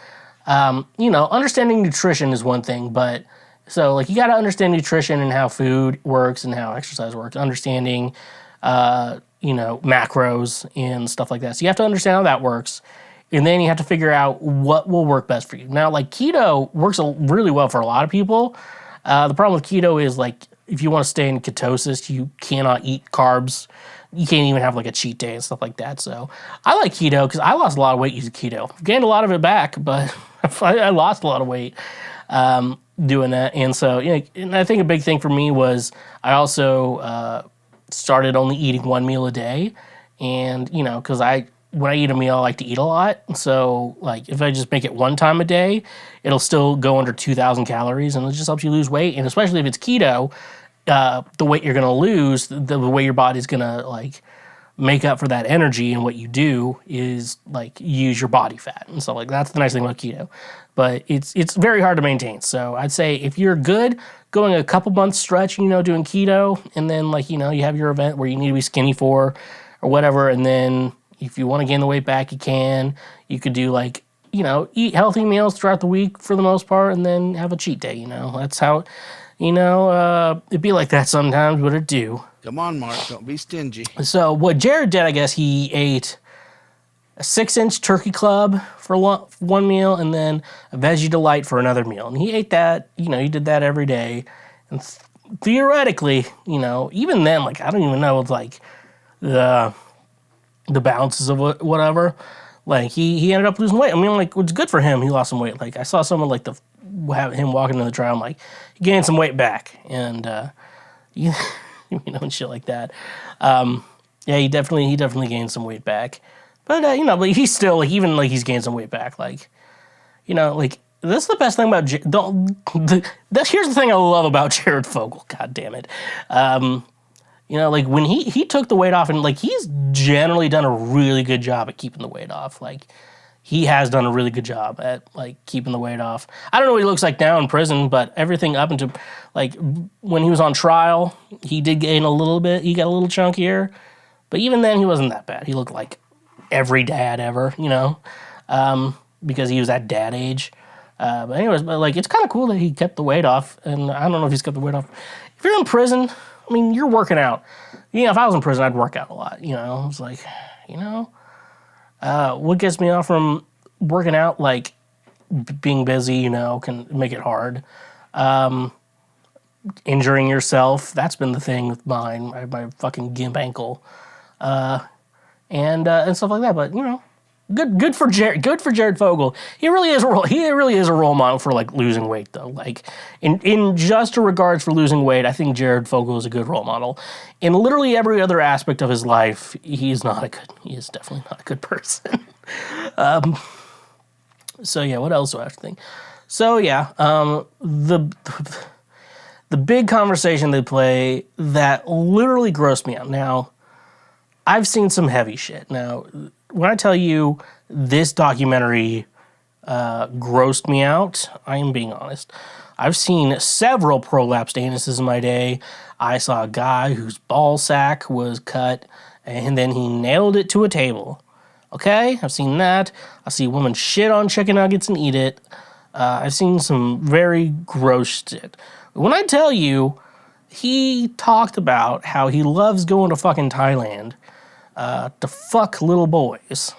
you know, understanding nutrition is one thing. But so like, you got to understand nutrition and how food works and how exercise works. Understanding, you know, macros and stuff like that. So you have to understand how that works. And then you have to figure out what will work best for you. Now, like, keto works really well for a lot of people. The problem with keto is, like, if you want to stay in ketosis, you cannot eat carbs. You can't even have, like, a cheat day and stuff like that. So I like keto because I lost a lot of weight using keto. Gained a lot of it back, but I lost a lot of weight doing that. And so, you know, and I think a big thing for me was I also started only eating one meal a day. And, you know, because when I eat a meal, I like to eat a lot. So, like, if I just make it one time a day, it'll still go under 2,000 calories, and it just helps you lose weight. And especially if it's keto, the weight you're going to lose, the way your body's going to, like, make up for that energy, and what you do is, like, use your body fat. And so, like, that's the nice thing about keto. But it's very hard to maintain. So I'd say if you're good, going a couple months stretch, you know, doing keto, and then, like, you know, you have your event where you need to be skinny for or whatever, and then if you want to gain the weight back, you can. You could do, like, you know, eat healthy meals throughout the week for the most part, and then have a cheat day, you know. That's how, you know, it'd be like that sometimes, but it do. Come on, Mark, don't be stingy. So what Jared did, I guess, he ate a 6-inch turkey club for one meal, and then a veggie delight for another meal. And he ate that, you know, he did that every day. And theoretically, you know, even then, like, I don't even know, it's like the bounces of whatever. Like, he ended up losing weight. I mean, like, it's good for him. He lost some weight. Like, I saw someone, like, him walking in the trial. I'm like, he gained some weight back. And, you know, and shit like that. Yeah, he definitely gained some weight back. But, you know, but he's still, like, even, like, he's gained some weight back. Like, you know, like, that's the best thing about, here's the thing I love about Jared Fogle. God damn it. You know, like, when he took the weight off, and, like, he's generally done a really good job at keeping the weight off. Like, he has done a really good job at, like, keeping the weight off. I don't know what he looks like now in prison, but everything up into, like, when he was on trial, he did gain a little bit. He got a little chunkier. But even then, he wasn't that bad. He looked like every dad ever, you know, because he was at dad age. But anyways, like, it's kind of cool that he kept the weight off. And I don't know if he's kept the weight off. If you're in prison, I mean, you're working out. You know, if I was in prison, I'd work out a lot, you know. It's like, you know, what gets me off from working out, like, being busy, you know, can make it hard. injuring yourself. That's been the thing with mine. I have my fucking gimp ankle, and stuff like that. But you know, good for Jared. Good for Jared Fogle. He really is a role model for like losing weight though. Like in just regards for losing weight, I think Jared Fogle is a good role model. In literally every other aspect of his life, he is definitely not a good person. So yeah, what else do I have to think? So yeah, the big conversation they play that literally grossed me out. Now, I've seen some heavy shit. Now, when I tell you this documentary grossed me out, I am being honest. I've seen several prolapsed anuses in my day. I saw a guy whose ball sack was cut and then he nailed it to a table. Okay, I've seen that. I see women shit on chicken nuggets and eat it. I've seen some very gross shit. When I tell you, he talked about how he loves going to fucking Thailand to fuck little boys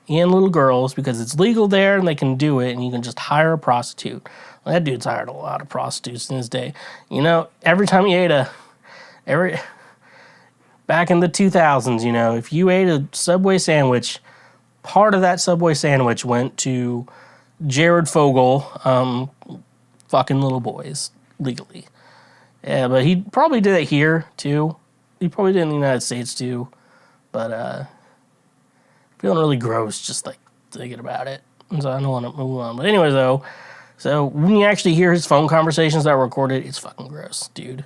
and little girls because it's legal there and they can do it and you can just hire a prostitute. Well, that dude's hired a lot of prostitutes in his day. You know, every time he back in the 2000s, you know, if you ate a Subway sandwich, part of that Subway sandwich went to Jared Fogle fucking little boys legally. Yeah, but he probably did it here, too. He probably did it in the United States, too. But, feeling really gross just, like, thinking about it. And so I don't want to move on. But anyway, though, so when you actually hear his phone conversations that were recorded, it's fucking gross, dude.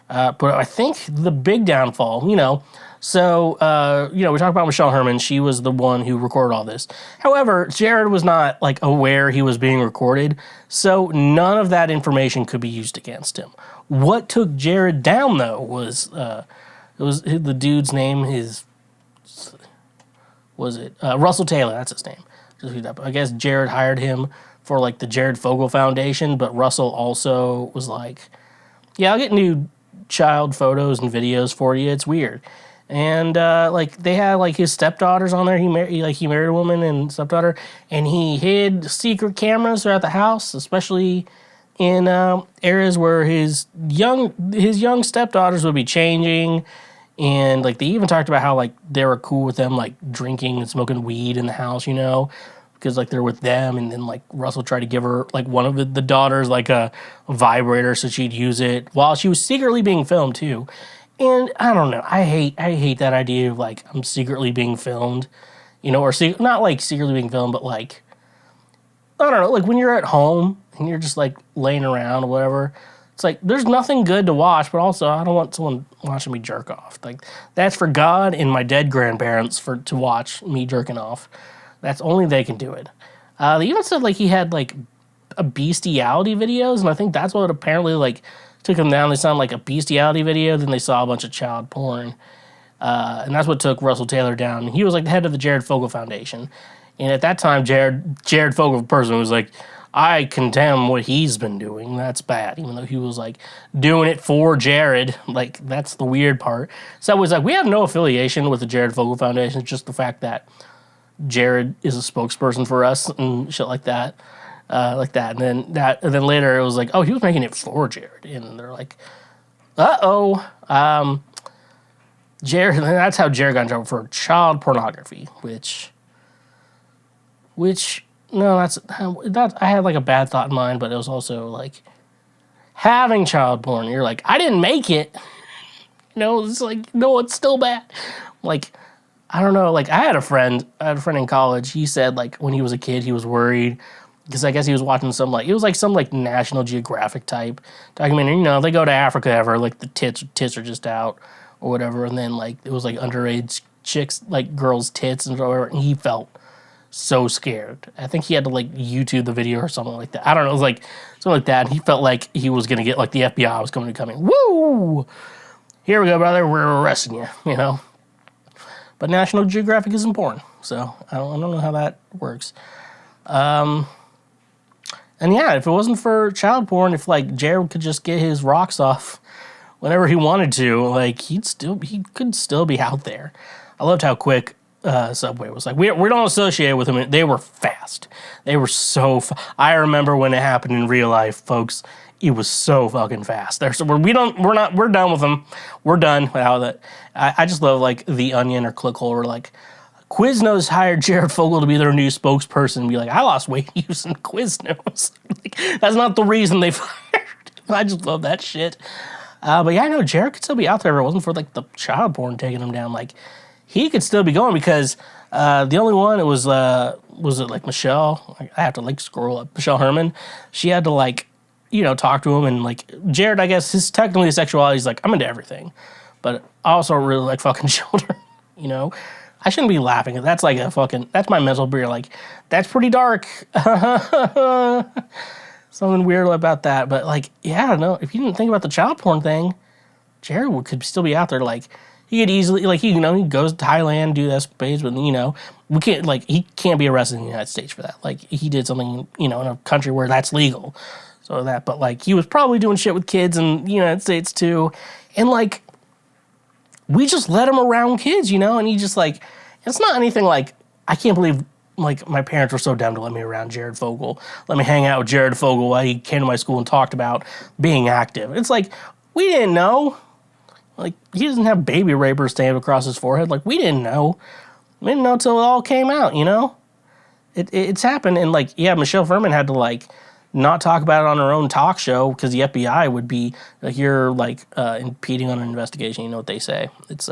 But I think the big downfall, you know, so, we talked about Michelle Herman. She was the one who recorded all this. However, Jared was not, like, aware he was being recorded, so none of that information could be used against him. What took Jared down, though, was, it was the dude's name, Russell Taylor, that's his name. I guess Jared hired him for, like, the Jared Fogle Foundation, but Russell also was like, yeah, I'll get new child photos and videos for you. It's weird. And, they had, like, his stepdaughters on there. He married a woman and stepdaughter, and he hid secret cameras throughout the house, especially in areas where his young stepdaughters would be changing. And, like, they even talked about how, like, they were cool with them, like, drinking and smoking weed in the house, you know, because, like, they're with them. And then, like, Russell tried to give her, like, one of the daughters, like, a vibrator so she'd use it while she was secretly being filmed, too. And I don't know. I hate that idea of, like, I'm secretly being filmed, you know, or not, like, secretly being filmed, but, like, I don't know, like, when you're at home and you're just, like, laying around or whatever, it's like, there's nothing good to watch, but also I don't want someone watching me jerk off. Like, that's for God and my dead grandparents to watch me jerking off. That's only they can do it. They even said, like, he had, like, a bestiality videos, and I think that's what apparently, like, took him down. They saw, like, a bestiality video, then they saw a bunch of child porn. And that's what took Russell Taylor down. He was, like, the head of the Jared Fogle Foundation. And at that time, Jared Fogle, the person, was like, I condemn what he's been doing. That's bad. Even though he was, like, doing it for Jared. Like, that's the weird part. So it was like, we have no affiliation with the Jared Fogle Foundation. It's just the fact that Jared is a spokesperson for us and shit like that. And then later it was like, oh, he was making it for Jared. And they're like, Jared, and that's how Jared got in trouble for child pornography, which no, that's I had like a bad thought in mind, but it was also like having child porn. You're like, I didn't make it. You know, it's like, no, it's still bad. Like, I don't know. Like, I had a friend in college. He said, like, when he was a kid, he was worried because I guess he was watching some, like, it was like some, like, National Geographic type documentary. You know, they go to Africa ever, like, the tits are just out or whatever. And then, like, it was, like, underage chicks, like, girls' tits and whatever. And he felt so scared. I think he had to, like, YouTube the video or something like that. I don't know. It was, like, something like that. And he felt like he was going to get, like, the FBI was going to come in. Woo! Here we go, brother. We're arresting you, you know? But National Geographic isn't porn, so I don't know how that works. And yeah, if it wasn't for child porn, if like Jared could just get his rocks off whenever he wanted to, like he could still be out there. I loved how quick Subway was like, we don't associate with them. They were fast. They were so I remember when it happened in real life, folks. It was so fucking fast. We're done with them. We're done without that. I just love like The Onion or Clickhole or like Quiznos hired Jared Fogle to be their new spokesperson and be like, I lost weight using Quiznos. Like, that's not the reason they fired him. I just love that shit. But yeah, I know Jared could still be out there if it wasn't for like the child porn taking him down. Like, he could still be going because the only one, it was it like Michelle? I have to like scroll up. Michelle Herman. She had to like, talk to him and like, Jared, I guess his technically sexuality is like, I'm into everything. But I also really like fucking children, I shouldn't be laughing. That's like that's my mental beer. Like, that's pretty dark. Something weird about that. But like, yeah, no, if you didn't think about the child porn thing, Jared could still be out there. Like, he could easily, like, he goes to Thailand, do escapades, but, we can't, like, he can't be arrested in the United States for that. Like, he did something, in a country where that's legal. So but, like, he was probably doing shit with kids in the United States, too. And, like, we just let him around kids, and he just, like, it's not anything like, I can't believe, like, my parents were so dumb to let me around Jared Fogle. Let me hang out with Jared Fogle while he came to my school and talked about being active. It's like, we didn't know. Like, he doesn't have baby raper stamped across his forehead. Like, we didn't know. We didn't know until it all came out, It's happened. And, like, yeah, Michelle Furman had to, like, not talk about it on her own talk show because the FBI would be, like, you're, like, impeding on an investigation. You know what they say. It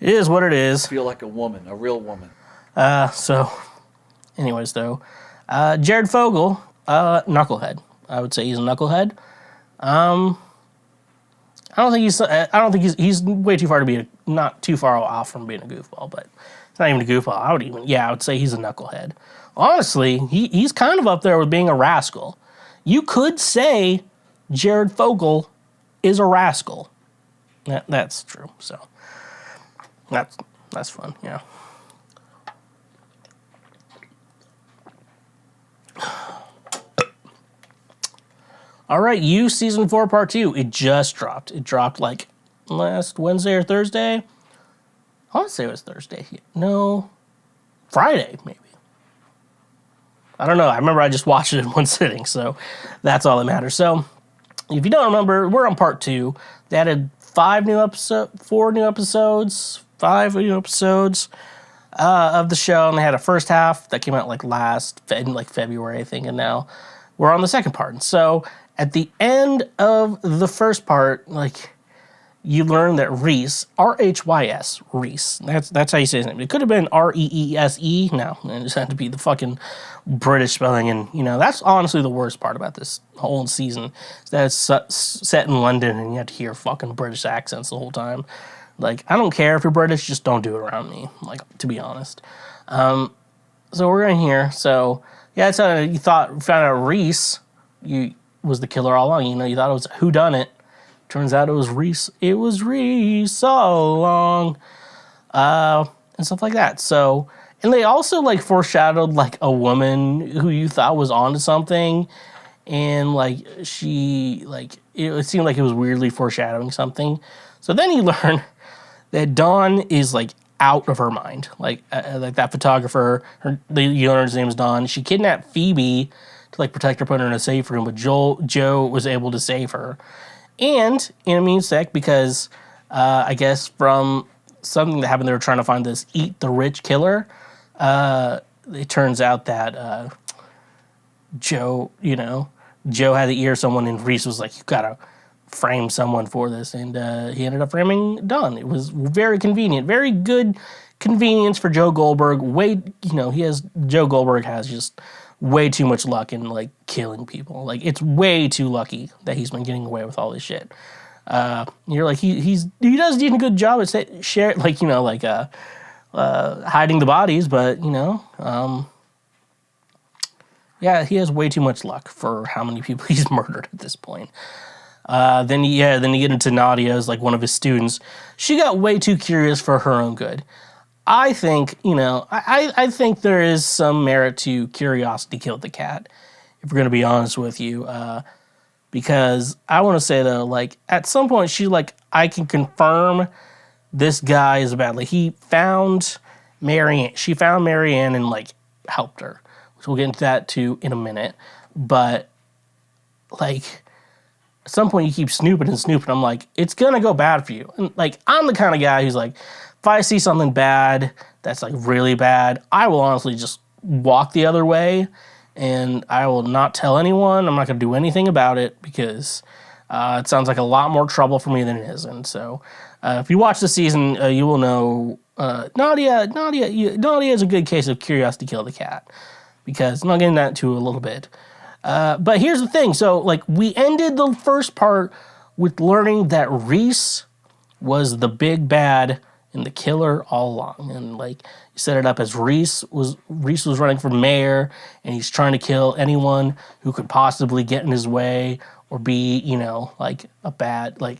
is what it is. Feel like a woman, a real woman. So, anyways, though, Jared Fogle, knucklehead. I would say he's a knucklehead. I don't think he's way too far to be not too far off from being a goofball, but it's not even a goofball. I would say he's a knucklehead. Honestly, he's kind of up there with being a rascal. You could say Jared Fogle is a rascal. That's true. So that's fun. Yeah. All right, You Season 4 Part 2. It just dropped. It dropped like last Wednesday or Thursday. I want to say it was Thursday. No, Friday maybe. I don't know. I remember I just watched it in one sitting, so that's all that matters. So if you don't remember, we're on Part 2. They added 5 new episodes of the show, and they had a first half that came out like February, I think, and now we're on the second part. So at the end of the first part, like, you learn that Reese, R-H-Y-S, Reese, that's how you say his name. It could have been R-E-E-S-E. No, it just had to be the fucking British spelling. And, that's honestly the worst part about this whole season, is that it's set in London and you have to hear fucking British accents the whole time. Like, I don't care if you're British, just don't do it around me, like, to be honest. So we're in here. So, yeah, that's how you found out Reese was the killer all along. You thought it was a whodunit. Turns out it was Reese. It was Reese all along. And stuff like that. So, and they also, like, foreshadowed, like, a woman who you thought was onto something. And, like, she, like, it seemed like it was weirdly foreshadowing something. So then you learn that Dawn is, like, out of her mind. Like that photographer, the owner's name is Dawn. She kidnapped Phoebe to, like, protect her, put her in a safe room, but Joe was able to save her. And in a mean sec, because I guess from something that happened, they were trying to find this eat the rich killer. It turns out that Joe had the ear of someone, and Reese was like, you gotta frame someone for this, and he ended up framing Dawn. It was very convenient, very good convenience for Joe Goldberg. Joe Goldberg has just way too much luck in, like, killing people. Like, it's way too lucky that he's been getting away with all this shit. You're like, he does do a good job at hiding the bodies, but yeah, he has way too much luck for how many people he's murdered at this point. Then you get into Nadia as, like, one of his students. She got way too curious for her own good. I think, I think there is some merit to curiosity killed the cat, if we're going to be honest with you. Because I want to say, though, like, at some point, she's like, I can confirm this guy is bad. Like, he found She found Marianne and like helped her. So we'll get into that too in a minute. But like at some point you keep snooping and snooping. I'm like, it's gonna go bad for you. And like I'm the kind of guy who's like, if I see something bad that's like really bad, I will honestly just walk the other way and I will not tell anyone. I'm not gonna do anything about it because it sounds like a lot more trouble for me than it is. And so if you watch the season, you will know Nadia is a good case of curiosity killed the cat, because I'm not getting that to a little bit. But here's the thing. So, like, we ended the first part with learning that Reese was the big bad and the killer all along. And, like, you set it up as Reese was running for mayor, and he's trying to kill anyone who could possibly get in his way or be, you know, like, a bad, like,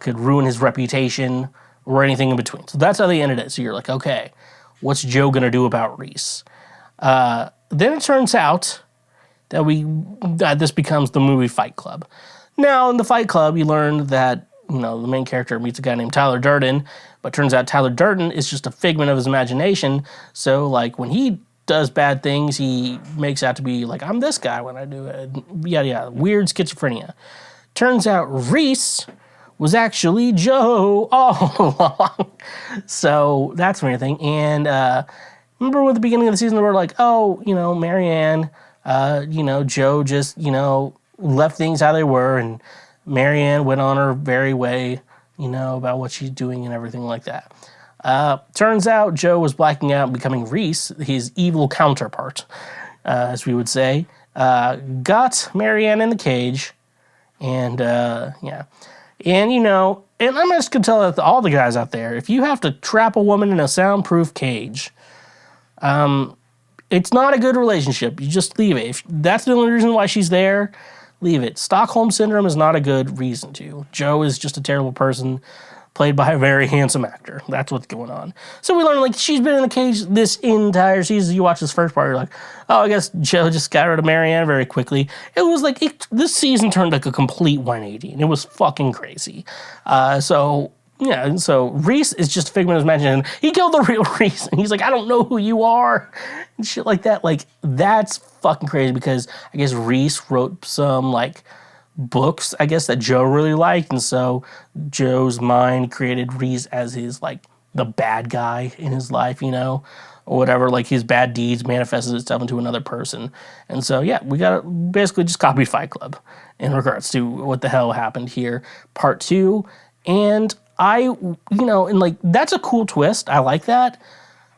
could ruin his reputation or anything in between. So that's how they ended it. So you're like, okay, what's Joe going to do about Reese? Then it turns out that this becomes the movie Fight Club. Now, in the Fight Club, you learn that, you know, the main character meets a guy named Tyler Durden, but turns out Tyler Durden is just a figment of his imagination. So, like, when he does bad things, he makes out to be like, I'm this guy when I do it. Yada, yada. Weird schizophrenia. Turns out Reese was actually Joe all along. So that's anything. And remember with the beginning of the season, they were like, oh, you know, Marianne, you know, Joe just, you know, left things how they were, and Marianne went on her very way, you know, about what she's doing and everything like that. Turns out Joe was blacking out and becoming Reese, his evil counterpart, as we would say. Got Marianne in the cage, and yeah. And, you know, and I'm just going to tell all the guys out there, if you have to trap a woman in a soundproof cage, it's not a good relationship. You just leave it. If that's the only reason why she's there, leave it. Stockholm Syndrome is not a good reason to. Joe is just a terrible person, played by a very handsome actor. That's what's going on. So we learn, like, she's been in the cage this entire season. You watch this first part, you're like, oh, I guess Joe just got rid of Marianne very quickly. It was like, this season turned like a complete 180, and it was fucking crazy. So, yeah, and so Reese is just a figment of his imagination. He killed the real Reese, and he's like, I don't know who you are, and shit like that. Like, that's fucking crazy, because I guess Reese wrote some, like, books, I guess, that Joe really liked, and so Joe's mind created Reese as his, like, the bad guy in his life, you know, or whatever. Like, his bad deeds manifested itself into another person. And so, yeah, we got to basically just copy Fight Club in regards to what the hell happened here, part 2. And you know, and, like, that's a cool twist. I like that.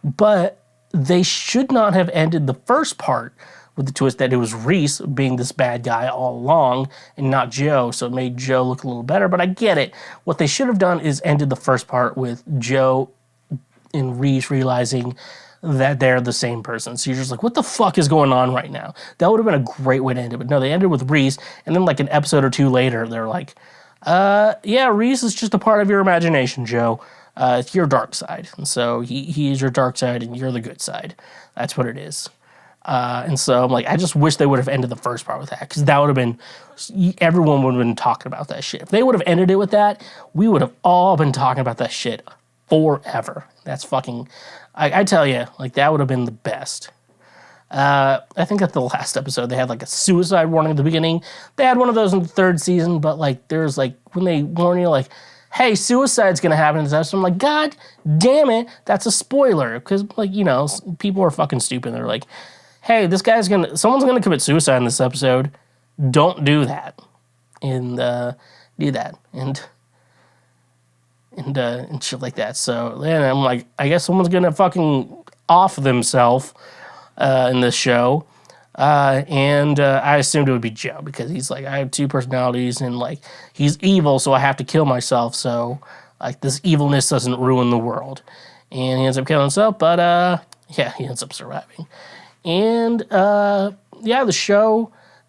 But they should not have ended the first part with the twist that it was Reese being this bad guy all along and not Joe, so it made Joe look a little better, but I get it. What they should have done is ended the first part with Joe and Reese realizing that they're the same person. So you're just like, what the fuck is going on right now? That would have been a great way to end it, but no, they ended with Reese, and then like an episode or two later, they're like, yeah, Reese is just a part of your imagination, Joe. It's your dark side, and so he is your dark side, and you're the good side. That's what it is. And so I'm like, I just wish they would have ended the first part with that, because that would have been, everyone would have been talking about that shit. If they would have ended it with that, we would have all been talking about that shit forever. That's fucking, I tell you, like, that would have been the best. I think at the last episode, they had like a suicide warning at the beginning. They had one of those in the third season, but like, there's like, when they warn you, like, hey, suicide's gonna happen in this episode, I'm like, God damn it, that's a spoiler. Because, like, you know, people are fucking stupid. They're like, hey, someone's gonna commit suicide in this episode. Don't do that. And do that. And shit like that. So then I'm like, I guess someone's gonna fucking off themselves in this show. And I assumed it would be Joe, because he's like, I have two personalities, and like, he's evil, so I have to kill myself, so like, this evilness doesn't ruin the world. And he ends up killing himself, but yeah, he ends up surviving. And yeah, the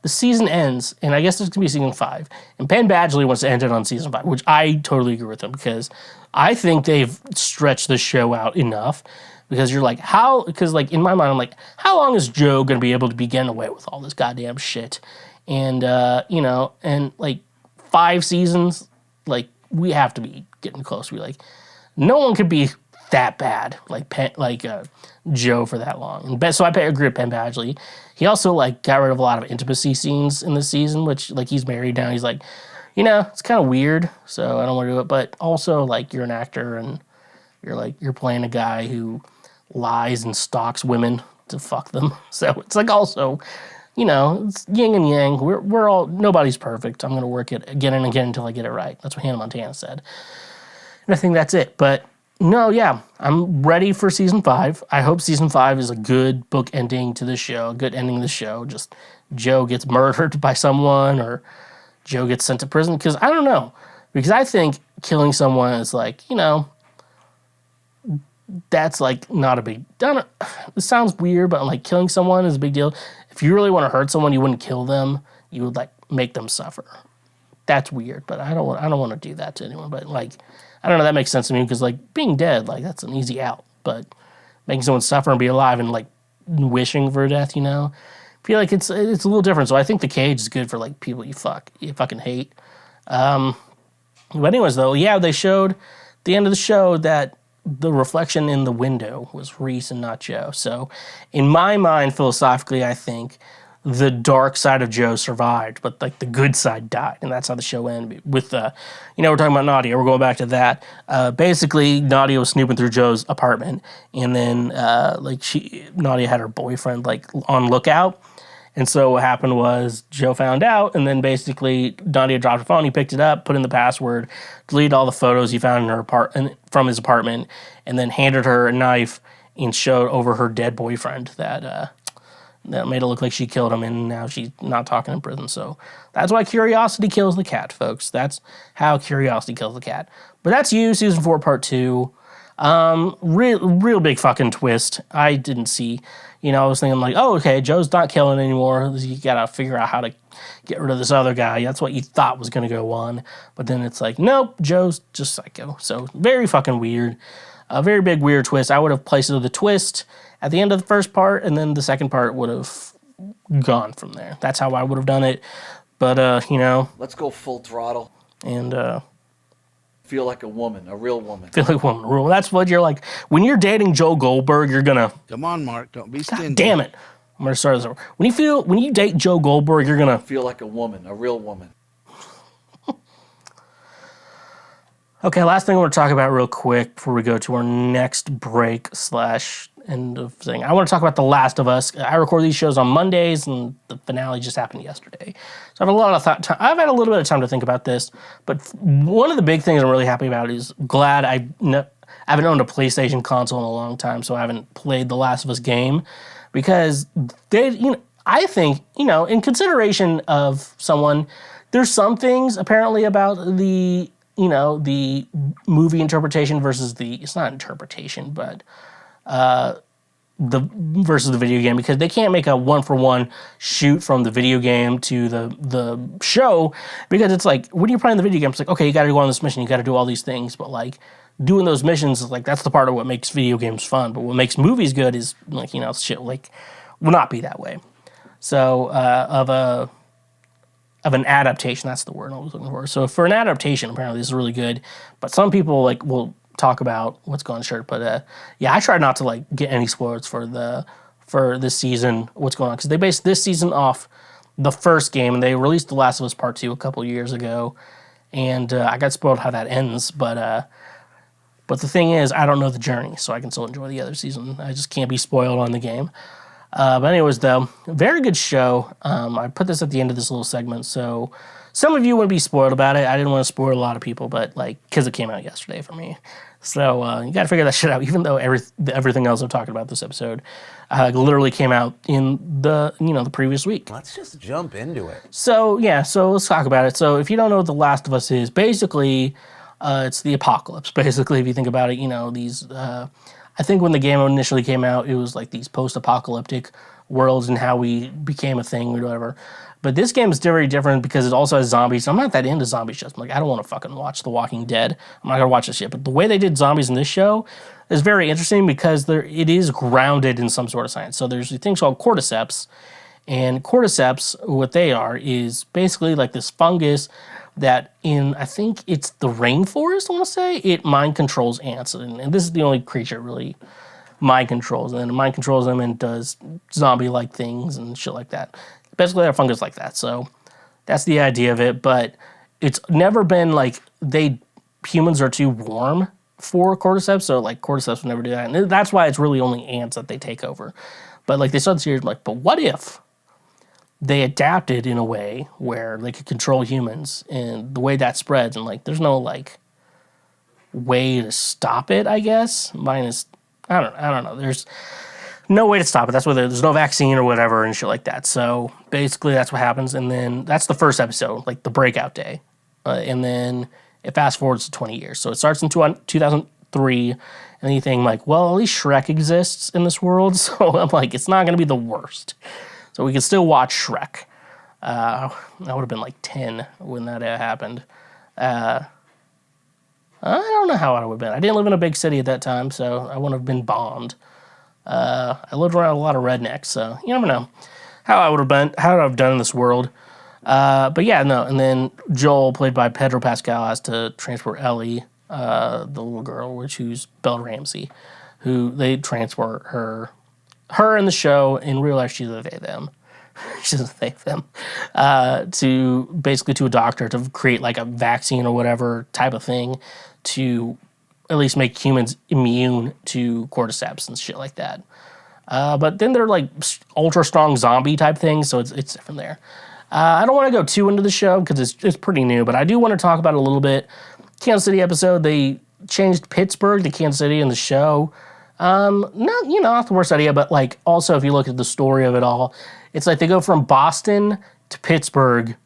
season ends, and I guess there's gonna be season 5. And Penn Badgley wants to end it on season 5, which I totally agree with him, because I think they've stretched the show out enough. Because you're like, because like, in my mind, I'm like, how long is Joe gonna be able to be getting away with all this goddamn shit? And you know, and like 5 seasons, like, we have to be getting close. We like, no one could be that bad, Joe for that long. And so I agree with Penn Badgley. He also like got rid of a lot of intimacy scenes in this season, which like he's married now. He's like, it's kind of weird, so I don't want to do it. But also like you're an actor and you're playing a guy who lies and stalks women to fuck them. So it's like also, it's yin and yang. We're all, nobody's perfect. I'm gonna work it again and again until I get it right. That's what Hannah Montana said. And I think that's it. But no, yeah, I'm ready for season 5. I hope season 5 is a good book ending to the show, a good ending to the show. Just Joe gets murdered by someone or Joe gets sent to prison. Because I don't know. Because I think killing someone is like, that's like not a big deal. This sounds weird, but like killing someone is a big deal. If you really want to hurt someone, you wouldn't kill them. You would like make them suffer. That's weird, but I don't want to do that to anyone. But like, I don't know, that makes sense to me because like being dead, like that's an easy out. But making someone suffer and be alive and like wishing for death, I feel like it's a little different. So I think the cage is good for like people you fucking hate. But anyways, though, yeah, they showed at the end of the show that the reflection in the window was Reese and not Joe. So in my mind, philosophically, I think the dark side of Joe survived, but like the good side died, and that's how the show ended. With we're talking about Nadia. We're going back to that. Basically, Nadia was snooping through Joe's apartment, and then Nadia had her boyfriend like on lookout, and so what happened was Joe found out, and then basically Nadia dropped her phone. He picked it up, put in the password, deleted all the photos he found in her from his apartment, and then handed her a knife and showed over her dead boyfriend that made it look like she killed him, and now she's not talking in prison. So that's why curiosity kills the cat, folks. That's how curiosity kills the cat. But that's You, season 4, part 2. Real big fucking twist. I didn't see. I was thinking like, oh, okay, Joe's not killing anymore. You gotta figure out how to get rid of this other guy. That's what you thought was gonna go on. But then it's like, nope, Joe's just psycho. So very fucking weird. A very big weird twist. I would have placed the twist at the end of the first part, and then the second part would have gone from there. That's how I would have done it. But, Let's go full throttle. And, feel like a woman, a real woman. Feel like a woman. Rule. That's what you're like. When you're dating Joe Goldberg, you're gonna... Come on, Mark. Don't be stingy. God damn it. I'm gonna start this over. When you date Joe Goldberg, you're gonna... Feel like a woman, a real woman. Okay, last thing I want to talk about real quick before we go to our next break / end of thing. I want to talk about The Last of Us. I record these shows on Mondays, and the finale just happened yesterday. So I've had a little bit of time to think about this, but one of the big things I'm really happy about is glad I haven't owned a PlayStation console in a long time, so I haven't played The Last of Us game, because I think, in consideration of someone, there's some things apparently about the movie interpretation versus it's not interpretation, but versus the video game, because they can't make a 1-for-1 shoot from the video game to the show, because it's like when you're playing the video game, it's like, okay, you got to go on this mission, you got to do all these things, but like doing those missions is like, that's the part of what makes video games fun. But what makes movies good is like, shit like will not be that way. So of an adaptation, that's the word I was looking for. So for an adaptation, apparently this is really good. But some people like will talk about what's going on shirt. But yeah, I try not to like get any spoilers for this season, what's going on, because they based this season off the first game, and they released The Last of Us Part 2 a couple years ago, and I got spoiled how that ends. But the thing is, I don't know the journey, so I can still enjoy the other season. I just can't be spoiled on the game. But anyways, though, very good show. I put this at the end of this little segment, so some of you wouldn't be spoiled about it. I didn't want to spoil a lot of people, but like, because it came out yesterday for me. So you got to figure that shit out, even though everything else I'm talking about this episode literally came out in the previous week. Let's just jump into it. So yeah, so let's talk about it. So if you don't know what The Last of Us is, basically it's the apocalypse. Basically, if you think about it, these... I think when the game initially came out, it was like these post-apocalyptic worlds and how we became a thing or whatever. But this game is very different because it also has zombies. I'm not that into zombie shows. I'm like, I don't want to fucking watch The Walking Dead. I'm not going to watch this shit. But the way they did zombies in this show is very interesting because it is grounded in some sort of science. So there's these things called cordyceps. And cordyceps, what they are, is basically like this fungus that I think it's the rainforest, I want to say, it mind controls ants. And this is the only creature really mind controls. And then it mind controls them and does zombie-like things and shit like that. Basically, they're fungus like that. So that's the idea of it. But it's never been like humans are too warm for cordyceps. So like cordyceps would never do that. And that's why it's really only ants that they take over. But like they started the series, like, but what if they adapted in a way where they could control humans and the way that spreads, and like there's no like way to stop it, I guess. Minus I don't know. There's no way to stop it. That's why there's no vaccine or whatever and shit like that. So basically that's what happens. And then that's the first episode, like the breakout day. And then it fast forwards to 20 years. So it starts in 2003. And you think like, well, at least Shrek exists in this world. So I'm like, it's not going to be the worst. So we can still watch Shrek. I would have been like 10 when that happened. I don't know how I would have been. I didn't live in a big city at that time, so I wouldn't have been bombed. I lived around a lot of rednecks, so you never know how I would have been, how I've done in this world. But yeah, no. And then Joel, played by Pedro Pascal, has to transport Ellie, the little girl, who's Belle Ramsey, who they transport her in the show. In real life, she's a they them. She's a they them. To basically to a doctor to create like a vaccine or whatever type of thing to at least make humans immune to cordyceps and shit like that. But then they're like ultra strong zombie type things, so it's different there. I don't want to go too into the show because it's pretty new, but I do want to talk about it a little bit. Kansas City episode, they changed Pittsburgh to Kansas City in the show. Not the worst idea, but like also if you look at the story of it all, it's like they go from Boston to Pittsburgh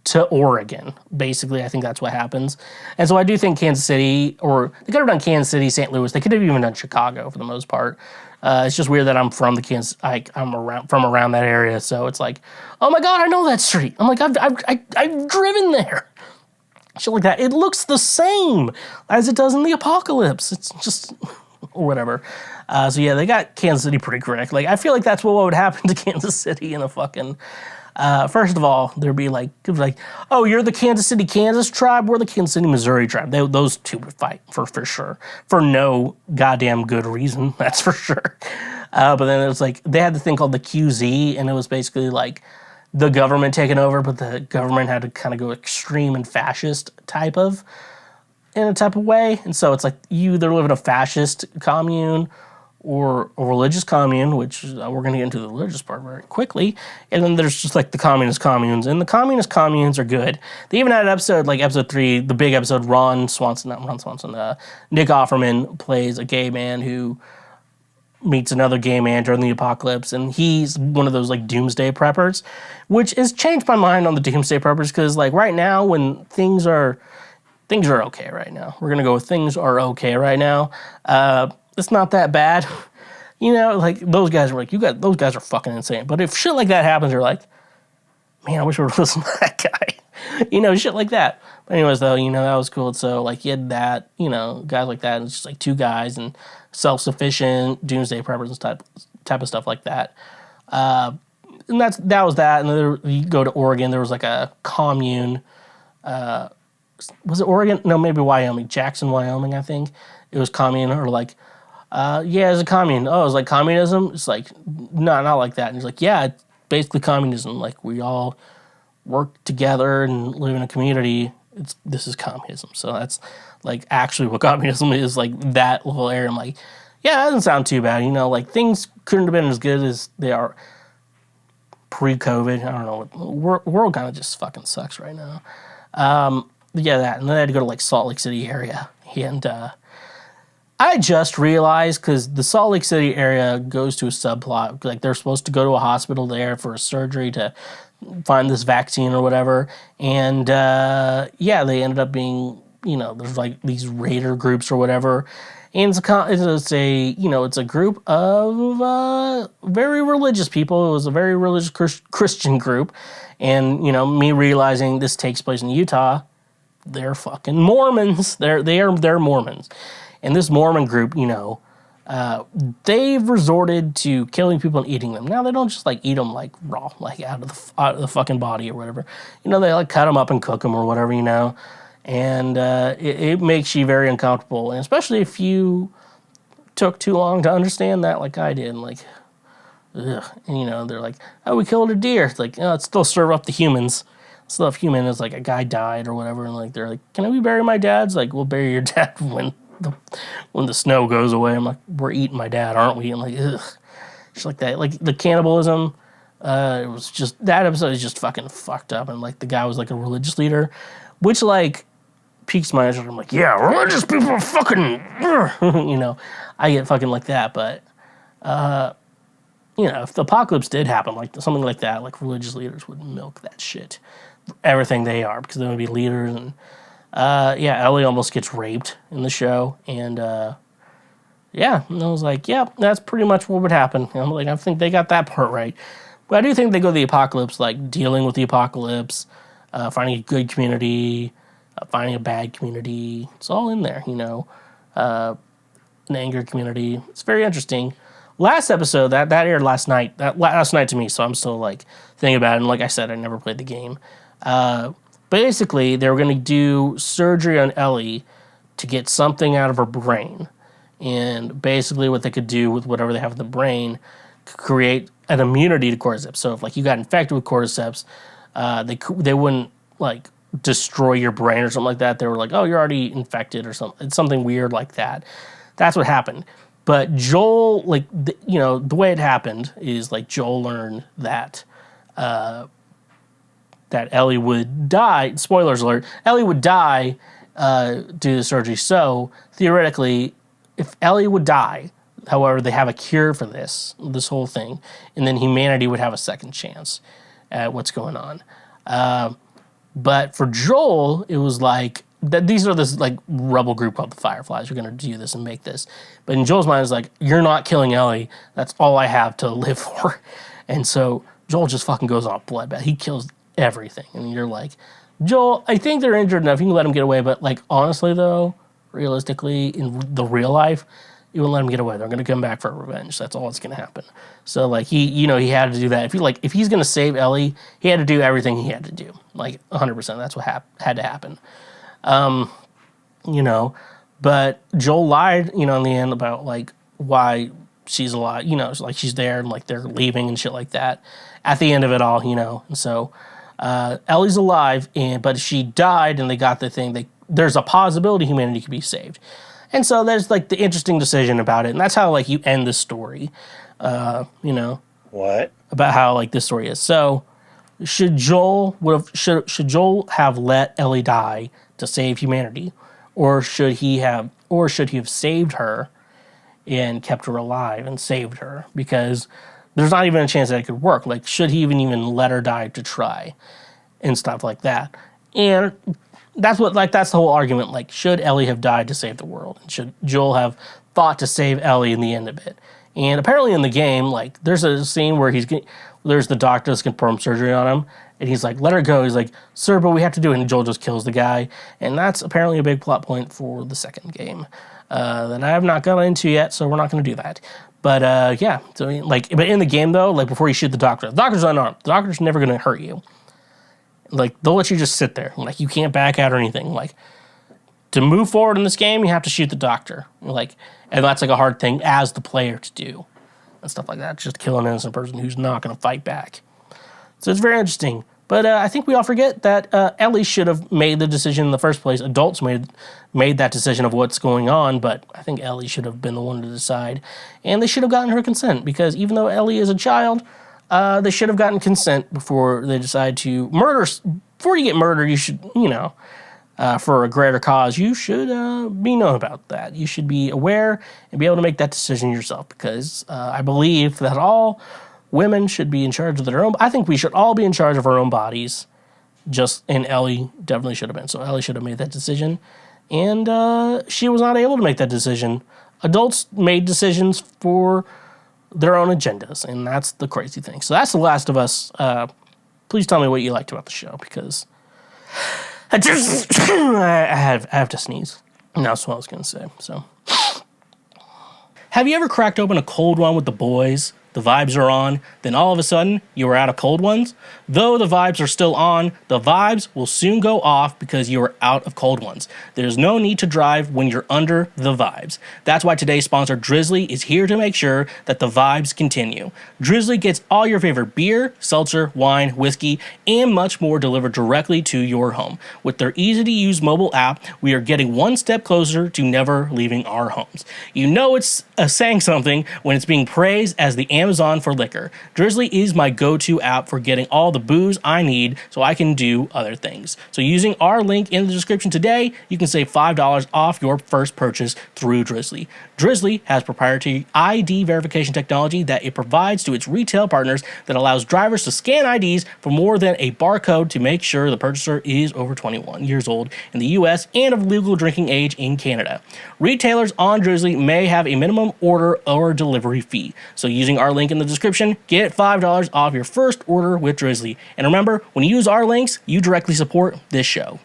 to Oregon. Basically, I think that's what happens. And so I do think Kansas City, or they could have done Kansas City, St. Louis. They could have even done Chicago for the most part. It's just weird that I'm from from around that area, so it's like, oh my god, I know that street. I'm like, I've driven there. Shit like that. It looks the same as it does in the apocalypse. It's just or whatever. So yeah, they got Kansas City pretty correct. Like I feel like that's what would happen to Kansas City in a fucking. First of all, there'd be like, oh, you're the Kansas City, Kansas tribe. We're the Kansas City, Missouri tribe. Those two would fight for sure, for no goddamn good reason. That's for sure. But then it was like they had the thing called the QZ, and it was basically like the government taking over, but the government had to kind of go extreme and fascist in a type of way. And so it's like you either live in a fascist commune or a religious commune, which we're going to get into the religious part very quickly. And then there's just like the communist communes. And the communist communes are good. They even had an episode, like episode 3, the big episode, Nick Offerman plays a gay man who meets another gay man during the apocalypse. And he's one of those like doomsday preppers, which has changed my mind on the doomsday preppers. Because like right now when things are okay right now. We're going to go with things are okay right now. It's not that bad. You know, like those guys are like, those guys are fucking insane. But if shit like that happens, you're like, man, I wish we were listening to that guy. You know, shit like that. But anyways, though, you know, that was cool. So like you had that, you know, guys like that. And it's just like two guys and self-sufficient doomsday preppers and type of stuff like that. And that was that. And then you go to Oregon, there was like a commune. Was it Oregon? No, maybe Wyoming. Jackson, Wyoming, I think. It was commune or like, yeah, it's a commune. Oh, it's like communism? It's like, no, not like that. And he's like, yeah, it's basically communism. Like, we all work together and live in a community. This is communism. So that's, like, actually what communism is, like, that little area. I'm like, yeah, that doesn't sound too bad. You know, like, things couldn't have been as good as they are pre-COVID. I don't know. The world kind of just fucking sucks right now. Yeah, that. And then I had to go to, like, Salt Lake City area. And, I just realized, because the Salt Lake City area goes to a subplot, like they're supposed to go to a hospital there for a surgery to find this vaccine or whatever, and yeah, they ended up being, you know, there's like these raider groups or whatever, and it's a group of very religious people. It was a very religious Christian group, and you know, me realizing this takes place in Utah, they're fucking Mormons. They're Mormons. And this Mormon group, you know, they've resorted to killing people and eating them. Now they don't just like eat them like raw, like out of the fucking body or whatever. You know, they like cut them up and cook them or whatever. You know, and it makes you very uncomfortable, and especially if you took too long to understand that, like I did. Like, ugh. And, you know, they're like, oh, we killed a deer. It's like, let's still serve up the humans. Still have human is like a guy died or whatever, and like they're like, can we bury my dad's? Like, we'll bury your dad when the snow goes away. I'm like, we're eating my dad, aren't we? And like, ugh, just like that. Like the cannibalism, it was just that episode is just fucking fucked up, and like the guy was like a religious leader, which like piques my interest. I'm like, yeah, religious people are fucking, you know, I get fucking like that, but you know, if the apocalypse did happen, like something like that, like religious leaders would milk that shit, everything they are, because they would be leaders. And yeah, Ellie almost gets raped in the show, and yeah, and I was like, yeah, that's pretty much what would happen. And I'm like, I think they got that part right, but I do think they go to the apocalypse, like dealing with the apocalypse, finding a good community, finding a bad community. It's all in there, you know, an angry community. It's very interesting. Last episode, that aired last night. Last night to me, so I'm still like thinking about it. And like I said, I never played the game. Basically, they were going to do surgery on Ellie to get something out of her brain. And basically what they could do with whatever they have in the brain, create an immunity to cordyceps. So if like you got infected with cordyceps, they wouldn't like destroy your brain or something like that. They were like, oh, you're already infected or something. It's something weird like that. That's what happened. But Joel, like, you know, the way it happened is, like, Joel learned that that Ellie would die. Spoilers alert. Ellie would die due to the surgery. So, theoretically, if Ellie would die, however, they have a cure for this whole thing, and then humanity would have a second chance at what's going on. But for Joel, it was like, these are this like rebel group called the Fireflies. You're going to do this and make this. But in Joel's mind, it's like, you're not killing Ellie. That's all I have to live for. And so Joel just fucking goes on a bloodbath. He kills everything. And you're like, Joel, I think they're injured enough. You can let them get away. But like, honestly, though, realistically, in the real life, you wouldn't let them get away. They're going to come back for revenge. That's all that's going to happen. So like he had to do that. If he's going to save Ellie, he had to do everything he had to do. Like 100%. That's what had to happen. You know, but Joel lied, you know, in the end about like why she's alive, you know, like she's there and like they're leaving and shit like that at the end of it all, you know. And so Ellie's alive, but if she died and they got the thing, there's a possibility humanity could be saved. And so there's like the interesting decision about it, and that's how like you end the story, you know. What? About how like this story is. So should Joel have let Ellie die to save humanity, or should he have saved her and kept her alive and saved her? Because there's not even a chance that it could work. Like, should he even let her die to try and stuff like that? And that's the whole argument. Like, should Ellie have died to save the world? And should Joel have fought to save Ellie in the end of it? And apparently in the game, like, there's a scene where there's the doctor that's confirmed surgery on him, and he's like, let her go. He's like, sir, but we have to do it. And Joel just kills the guy. And that's apparently a big plot point for the second game that I have not gone into yet, so we're not going to do that. But yeah, so like, but in the game though, like before you shoot the doctor's unarmed. The doctor's never going to hurt you. Like, they'll let you just sit there. Like, you can't back out or anything. Like, to move forward in this game, you have to shoot the doctor. Like, and that's like a hard thing as the player to do and stuff like that. Just kill an innocent person who's not going to fight back. So it's very interesting. But I think we all forget that Ellie should have made the decision in the first place. Adults made that decision of what's going on, but I think Ellie should have been the one to decide. And they should have gotten her consent, because even though Ellie is a child, they should have gotten consent before they decide to murder. Before you get murdered, you should, you know, for a greater cause, you should be known about that. You should be aware and be able to make that decision yourself, because I believe that all women should be in charge of their own. I think we should all be in charge of our own bodies. And Ellie definitely should have been. So Ellie should have made that decision, and she was not able to make that decision. Adults made decisions for their own agendas, and that's the crazy thing. So that's The Last of Us. Please tell me what you liked about the show, because I have to sneeze. And that's what I was going to say. So Have you ever cracked open a cold one with the boys? The vibes are on, then all of a sudden, you are out of cold ones? Though the vibes are still on, the vibes will soon go off because you are out of cold ones. There's no need to drive when you're under the vibes. That's why today's sponsor, Drizly, is here to make sure that the vibes continue. Drizly gets all your favorite beer, seltzer, wine, whiskey, and much more delivered directly to your home. With their easy-to-use mobile app, we are getting one step closer to never leaving our homes. You know it's saying something when it's being praised as the Amazon for liquor. Drizly is my go-to app for getting all the booze I need so I can do other things. So using our link in the description today, you can save $5 off your first purchase through Drizly. Drizly has proprietary ID verification technology that it provides to its retail partners that allows drivers to scan IDs for more than a barcode to make sure the purchaser is over 21 years old in the US and of legal drinking age in Canada. Retailers on Drizly may have a minimum order or delivery fee. So using our link in the description, get $5 off your first order with Drizly. And remember, when you use our links, you directly support this show.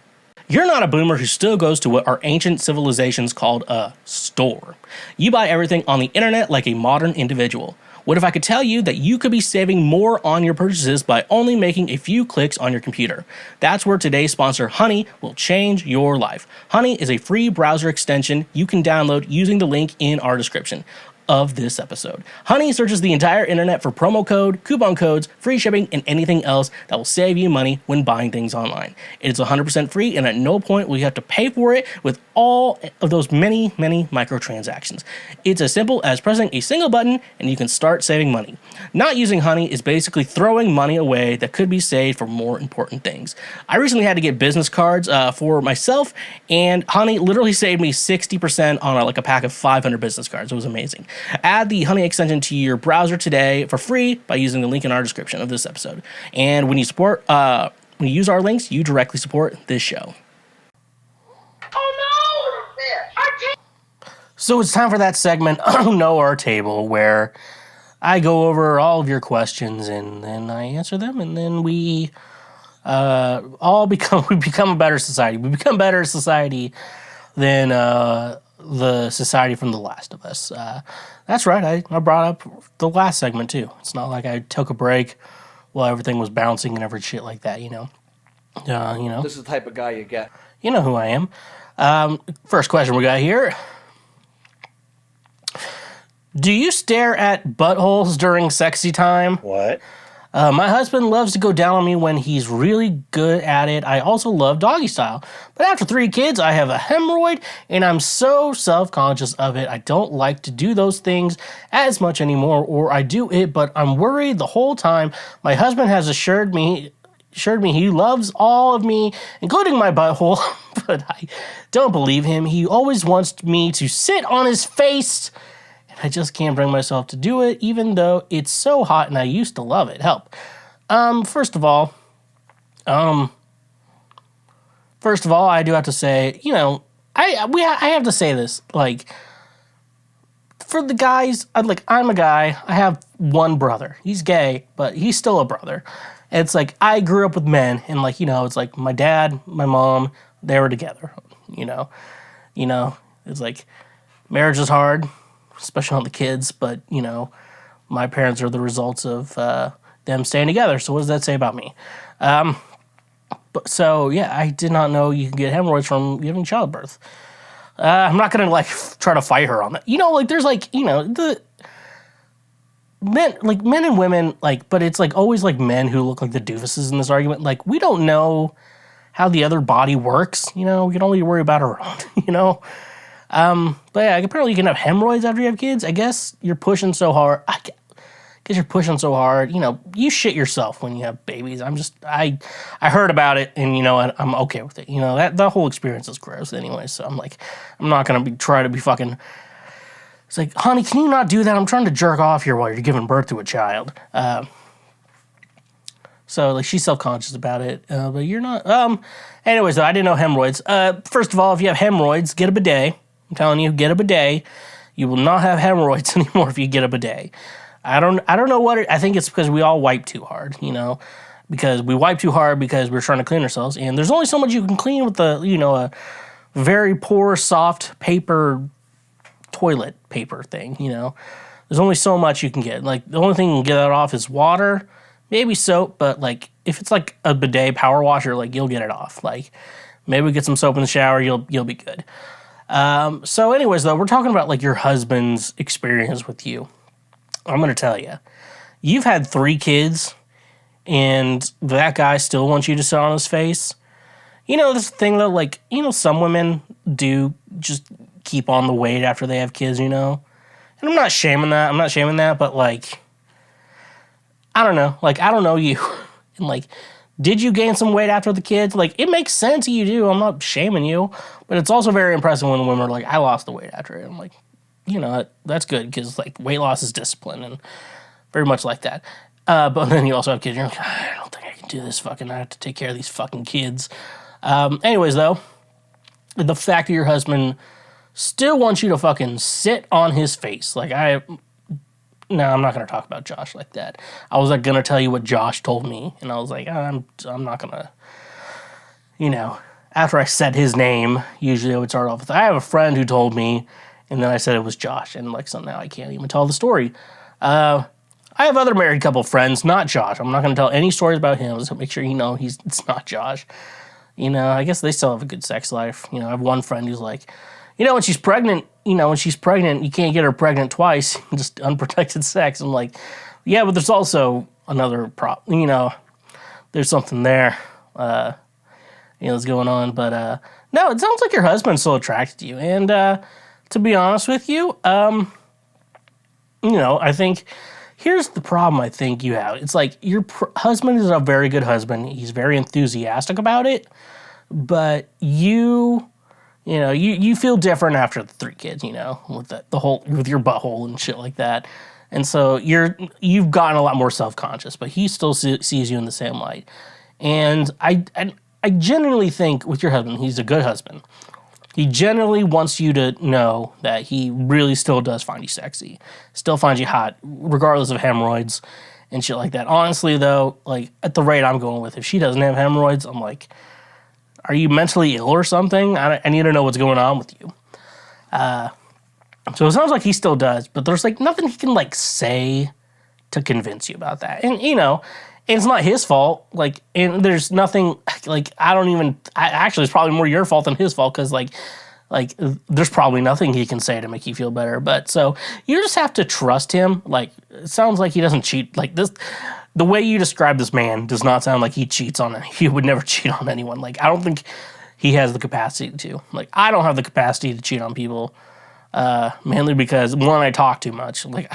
You're not a boomer who still goes to what our ancient civilizations called a store. You buy everything on the internet like a modern individual. What if I could tell you that you could be saving more on your purchases by only making a few clicks on your computer? That's where today's sponsor, Honey, will change your life. Honey is a free browser extension you can download using the link in our description of this episode. Honey searches the entire internet for promo code, coupon codes, free shipping, and anything else that will save you money when buying things online. It's 100% free, and at no point will you have to pay for it with all of those many microtransactions. It's as simple as pressing a single button and you can start saving money. Not using Honey is basically throwing money away that could be saved for more important things. I recently had to get business cards for myself, and Honey literally saved me 60% on a pack of 500 business cards. It was amazing. Add the Honey extension to your browser today for free by using the link in our description of this episode. And when you use our links, you directly support this show. So it's time for that segment, Oh No, Our Table, where I go over all of your questions and then I answer them, and then we become a better society. We become a better society than the society from The Last of Us. That's right, I brought up the last segment too. It's not like I took a break while everything was bouncing and every shit like that, you know. This is the type of guy you get. You know who I am. First question we got here. Do you stare at buttholes during sexy time? What? My husband loves to go down on me when he's really good at it. I also love doggy style. But after 3 kids, I have a hemorrhoid, and I'm so self-conscious of it. I don't like to do those things as much anymore, or I do it, but I'm worried the whole time. My husband has assured me he loves all of me, including my butthole, but I don't believe him. He always wants me to sit on his face, and I just can't bring myself to do it, even though it's so hot and I used to love it. Help. First of all, I do have to say, I have to say this, for the guys, I'm a guy, I have one brother. He's gay, but he's still a brother. It's I grew up with men, and it's my dad, my mom, they were together, it's marriage is hard, especially on the kids, but, my parents are the results of them staying together, so what does that say about me? I did not know you can get hemorrhoids from giving childbirth. I'm not going to, try to fight her on that. There's, the men and women, but it's, always, men who look like the doofuses in this argument. We don't know how the other body works, we can only worry about our own, But yeah, apparently you can have hemorrhoids after you have kids. I guess you're pushing so hard. You shit yourself when you have babies. I heard about it, and I'm okay with it. That whole experience is gross anyway. So I'm not gonna try to be fucking. It's honey, can you not do that? I'm trying to jerk off here while you're giving birth to a child. So she's self-conscious about it, but you're not. Anyways, though, I didn't know hemorrhoids. First of all, if you have hemorrhoids, get a bidet. I'm telling you, get a bidet. You will not have hemorrhoids anymore if you get a bidet. I don't know what I think it's because we all wipe too hard, because we wipe too hard because we're trying to clean ourselves, and there's only so much you can clean with a very poor, soft paper toilet paper thing, you know. There's only so much you can get. Like, the only thing you can get that off is water, maybe soap, but, like, if it's, like, a bidet power washer, like, you'll get it off. Like, maybe get some soap in the shower, you'll be good. So anyways, though, we're talking about, like, your husband's experience with you. I'm going to tell you. You've had 3 kids, and that guy still wants you to sit on his face. You know, this thing, though, like, you know, some women do just keep on the weight after they have kids, you know? And I'm not shaming that. But, like, I don't know. Like, I don't know you. And, like, did you gain some weight after the kids? Like, it makes sense you do. I'm not shaming you. But it's also very impressive when the women are like, I lost the weight after it. I'm like, you know, that's good because, like, weight loss is discipline and very much like that. But then you also have kids. You're like, I don't think I can do this I have to take care of these fucking kids. Anyways, though, the fact that your husband still wants you to fucking sit on his face. Like, no, I'm not going to talk about Josh like that. I was, like, going to tell you what Josh told me. And I was like, I'm not going to, you know, after I said his name, usually I would start off with, I have a friend who told me, and then I said it was Josh. And, like, so now I can't even tell the story. I have other married couple friends, not Josh. I'm not going to tell any stories about him, so make sure you know it's not Josh. You know, I guess they still have a good sex life. You know, I have one friend who's like, you know, when she's pregnant, you can't get her pregnant twice, just unprotected sex. I'm like, yeah, but there's also another problem, you know, there's something there, you know, that's going on. But, no, it sounds like your husband's still attracted to you. And, to be honest with you, you know, I think here's the problem I think you have. It's like your husband is a very good husband. He's very enthusiastic about it, but you know, you feel different after the 3 kids, you know, with with your butthole and shit like that. And so you've gotten a lot more self-conscious, but he still sees you in the same light. And I genuinely think with your husband, he's a good husband. He generally wants you to know that he really still does find you sexy, still finds you hot, regardless of hemorrhoids and shit like that. Honestly, though, like, at the rate I'm going with, if she doesn't have hemorrhoids, I'm like, are you mentally ill or something? I need to know what's going on with you. So it sounds like he still does, but there's, like, nothing he can, like, say to convince you about that. And, you know, it's not his fault. Like, and there's nothing, like, actually, it's probably more your fault than his fault, because, like, there's probably nothing he can say to make you feel better. But, so, you just have to trust him. Like, it sounds like he doesn't cheat. Like, the way you describe this man does not sound like he cheats on it. He would never cheat on anyone. Like, I don't think he has the capacity to. Like, I don't have the capacity to cheat on people, mainly because, one, I talk too much. Like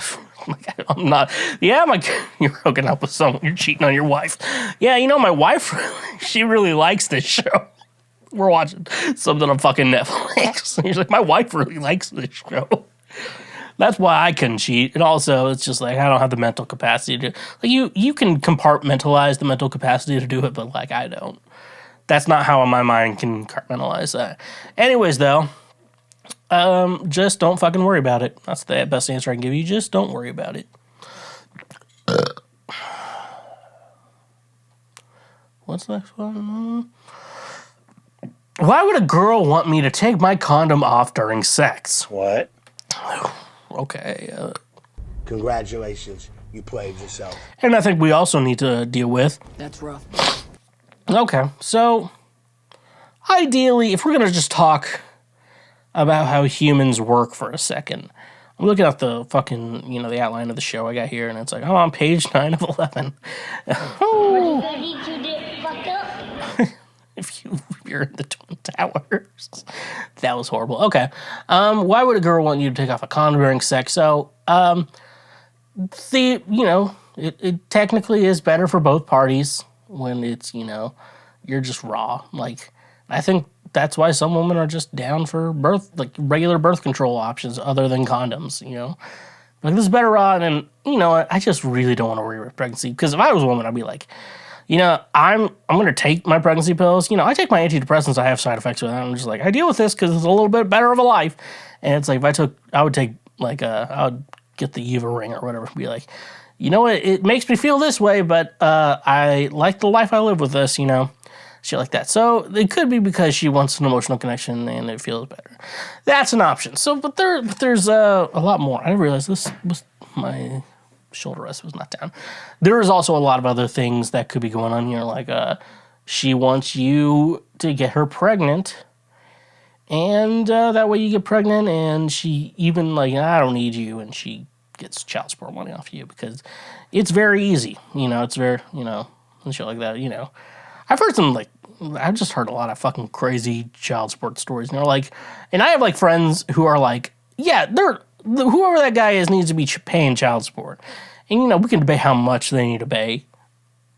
I'm not, yeah, I'm like, you're hooking up with someone, you're cheating on your wife. Yeah, you know, my wife, she really likes this show. We're watching something on fucking Netflix. He's like, my wife really likes this show. That's why I couldn't cheat. And also, it's just like, I don't have the mental capacity to, like, you can compartmentalize the mental capacity to do it, but, like, I don't. That's not how my mind can compartmentalize that. Anyways, though, just don't fucking worry about it. That's the best answer I can give you. Just don't worry about it. What's the next one? Why would a girl want me to take my condom off during sex? What? Okay. Congratulations. You played yourself. And I think we also need to deal with. That's rough. Okay, so ideally, if we're going to just talk about how humans work for a second, I'm looking at the fucking, you know, the outline of the show I got here, and it's like, I'm on page 9 of 11. Oh. If you're in the Twin Towers. That was horrible. Okay. Why would a girl want you to take off a condom during sex? So, you know, it technically is better for both parties when it's, you know, you're just raw. Like, I think that's why some women are just down for regular birth control options other than condoms, you know? Like, this is better raw, and, you know, I just really don't want to worry about pregnancy, because if I was a woman, I'd be like, you know, I'm going to take my pregnancy pills. You know, I take my antidepressants. I have side effects with them. I'm just like, I deal with this because it's a little bit better of a life. And it's like, I would take, like, I would get the Eva ring or whatever. Be like, you know what? It makes me feel this way, but I like the life I live with this, you know. shit like that. So it could be because she wants an emotional connection and it feels better. That's an option. So, but there's a lot more. I realized this was my shoulder rest was not down. There is also a lot of other things that could be going on here, like she wants you to get her pregnant, and that way you get pregnant, and she even like, I don't need you, and she gets child support money off you because it's very easy, it's very, and shit like that, I've heard some, like, I've just heard a lot of fucking crazy child support stories, and they're like, and I have, like, friends who are like, yeah, whoever that guy is needs to be paying child support, and, we can debate how much they need to pay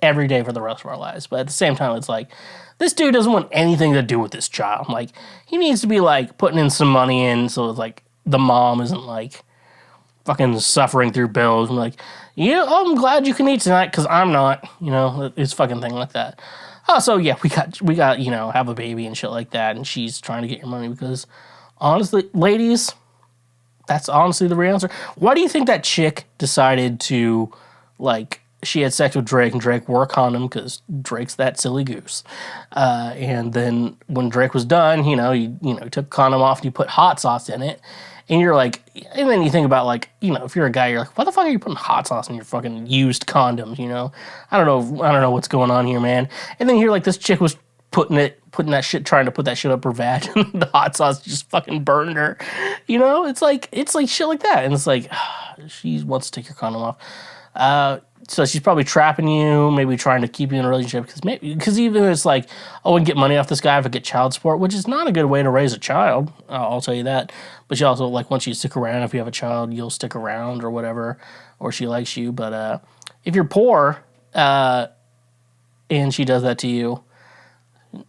every day for the rest of our lives, but at the same time, it's like, this dude doesn't want anything to do with this child, like, he needs to be, like, putting in some money in, so it's like, the mom isn't, like, fucking suffering through bills, and like, I'm glad you can eat tonight, because I'm not, it's fucking thing like that. Oh, so yeah, we got, have a baby and shit like that, and she's trying to get your money because, honestly, ladies, that's honestly the real answer. Why do you think that chick decided to, like, she had sex with Drake, and Drake wore a condom because Drake's that silly goose. And then when Drake was done, he took the condom off and you put hot sauce in it. And you're like, and then you think about, like, if you're a guy, you're like, why the fuck are you putting hot sauce in your fucking used condoms, I don't know what's going on here, man. And then you're like, this chick was putting that shit, trying to put that shit up her vag, and the hot sauce just fucking burned her. It's like shit like that. And it's like, she wants to take your condom off. So she's probably trapping you, maybe trying to keep you in a relationship, because even it's like, oh, I can get money off this guy if I get child support, which is not a good way to raise a child, I'll tell you that. But she also, like, wants you to stick around. If you have a child, you'll stick around or whatever, or she likes you. But if you're poor and she does that to you,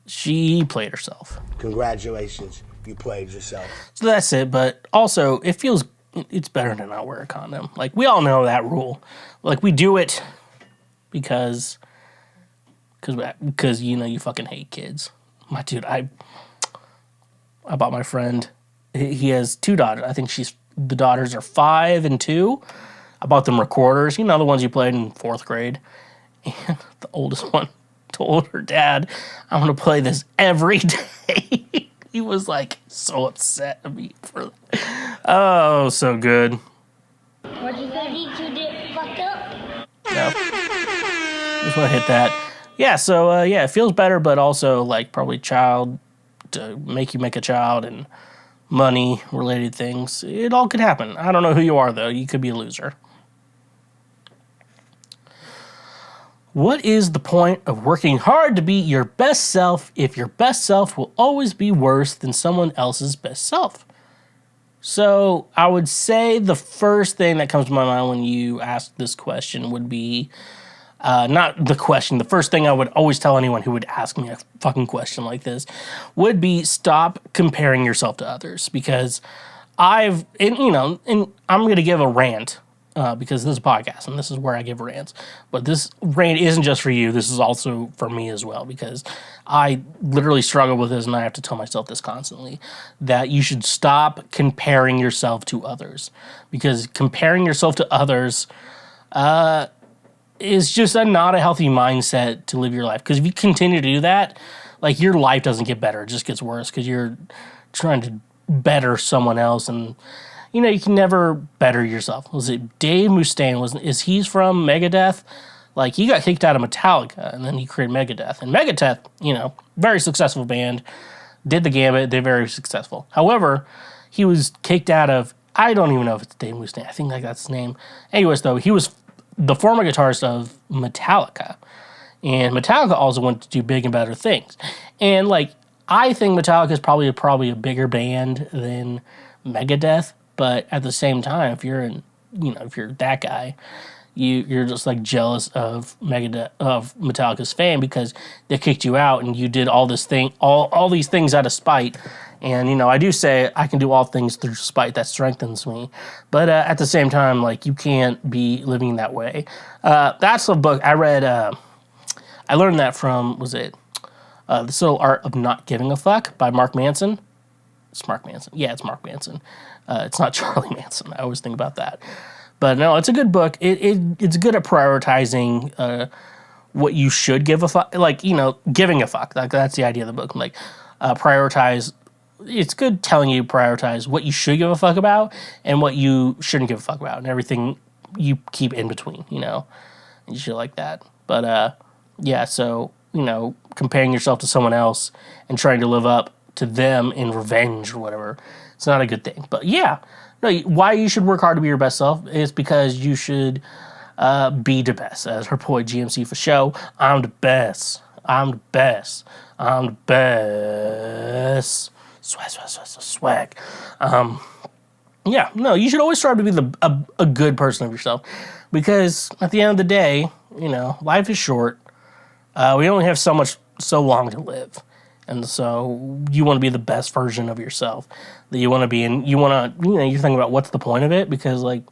she played herself. Congratulations, you played yourself. So that's it. But also, it's better to not wear a condom. Like, we all know that rule. Like, we do it because you fucking hate kids. My dude, I bought my friend, he has 2 daughters. I think the daughters are 5 and 2. I bought them recorders, the ones you played in 4th grade. And the oldest one told her dad, I'm going to play this every day. He was, like, so upset at me for that. Oh, so good. What you ready to get fucked up? Yep. Just want to hit that. Yeah, so, it feels better, but also, like, probably to make you make a child and money-related things. It all could happen. I don't know who you are, though. You could be a loser. What is the point of working hard to be your best self if your best self will always be worse than someone else's best self? So I would say the first thing that comes to my mind when you ask this question would be, not the question, the first thing I would always tell anyone who would ask me a fucking question like this would be stop comparing yourself to others, because and I'm going to give a rant. Because this is a podcast, and this is where I give rants. But this rant isn't just for you. This is also for me as well, because I literally struggle with this, and I have to tell myself this constantly, that you should stop comparing yourself to others. Because comparing yourself to others is just not a healthy mindset to live your life. Because if you continue to do that, like, your life doesn't get better. It just gets worse because you're trying to better someone else, and you can never better yourself. Was it Dave Mustaine? Is he's from Megadeth? Like, he got kicked out of Metallica, and then he created Megadeth. And Megadeth, very successful band, did the gambit, they're very successful. However, he was kicked out of, I don't even know if it's Dave Mustaine, I think that's his name. Anyways, though, he was the former guitarist of Metallica. And Metallica also wanted to do big and better things. And, like, I think Metallica is probably a bigger band than Megadeth. But at the same time, if you're that guy, you're just, like, jealous of Metallica's fame because they kicked you out and you did all these things out of spite. And I do say I can do all things through spite that strengthens me. But at the same time, like, you can't be living that way. That's a book I read. I learned that from The Subtle Art of Not Giving a Fuck by Mark Manson. It's Mark Manson. Yeah, it's Mark Manson. It's not Charlie Manson. I always think about that. But no, it's a good book. It's good at prioritizing what you should give a fuck, like, you know, giving a fuck. Like, that's the idea of the book. Like, prioritize. It's good telling you prioritize what you should give a fuck about and what you shouldn't give a fuck about, and everything you keep in between, you know, and shit like that. But yeah, so, you know, comparing yourself to someone else and trying to live up to them in revenge or whatever, it's not a good thing. But yeah, no, why you should work hard to be your best self is because you should be the best. As her boy GMC for show, I'm the best. I'm the best. I'm the best. Swag, swag, swag, swag. Yeah, no, you should always strive to be a good person of yourself, because at the end of the day, you know, life is short. We only have so long to live, and so you want to be the best version of yourself that you want to be, and you want to, you know, you're thinking about what's the point of it, because like,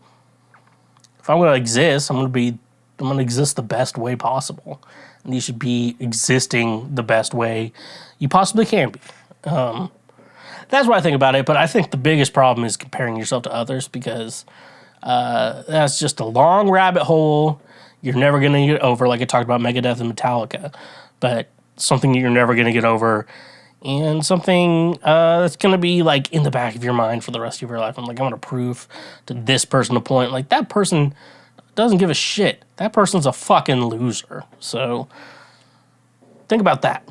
if I'm going to exist, I'm going to exist the best way possible, and you should be existing the best way you possibly can be. That's what I think about it, but I think the biggest problem is comparing yourself to others, because that's just a long rabbit hole you're never going to get over, like I talked about Megadeth and Metallica, but something you're never going to get over, and something that's going to be like in the back of your mind for the rest of your life. I'm like, I'm going to prove to this person a point. Like, that person doesn't give a shit. That person's a fucking loser. So think about that.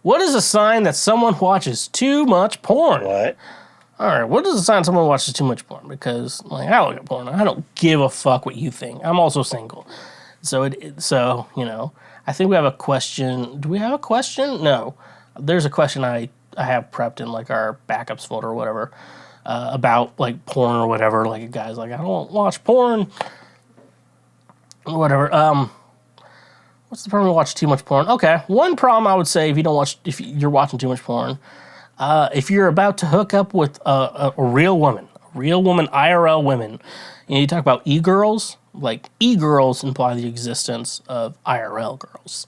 What is a sign that someone watches too much porn? What? All right, what is a sign someone watches too much porn? Because, like, I look at porn, I don't give a fuck what you think. I'm also single. So, so you know, I think we have a question. Do we have a question? No. There's a question I have prepped in, like, our backups folder or whatever, about, like, porn or whatever. Like, a guy's like, I don't watch porn. Or whatever. What's the problem with watching too much porn? Okay, one problem I would say if you're watching too much porn, if you're about to hook up with a real woman, IRL women, you know, you talk about e-girls, like e-girls imply the existence of IRL girls.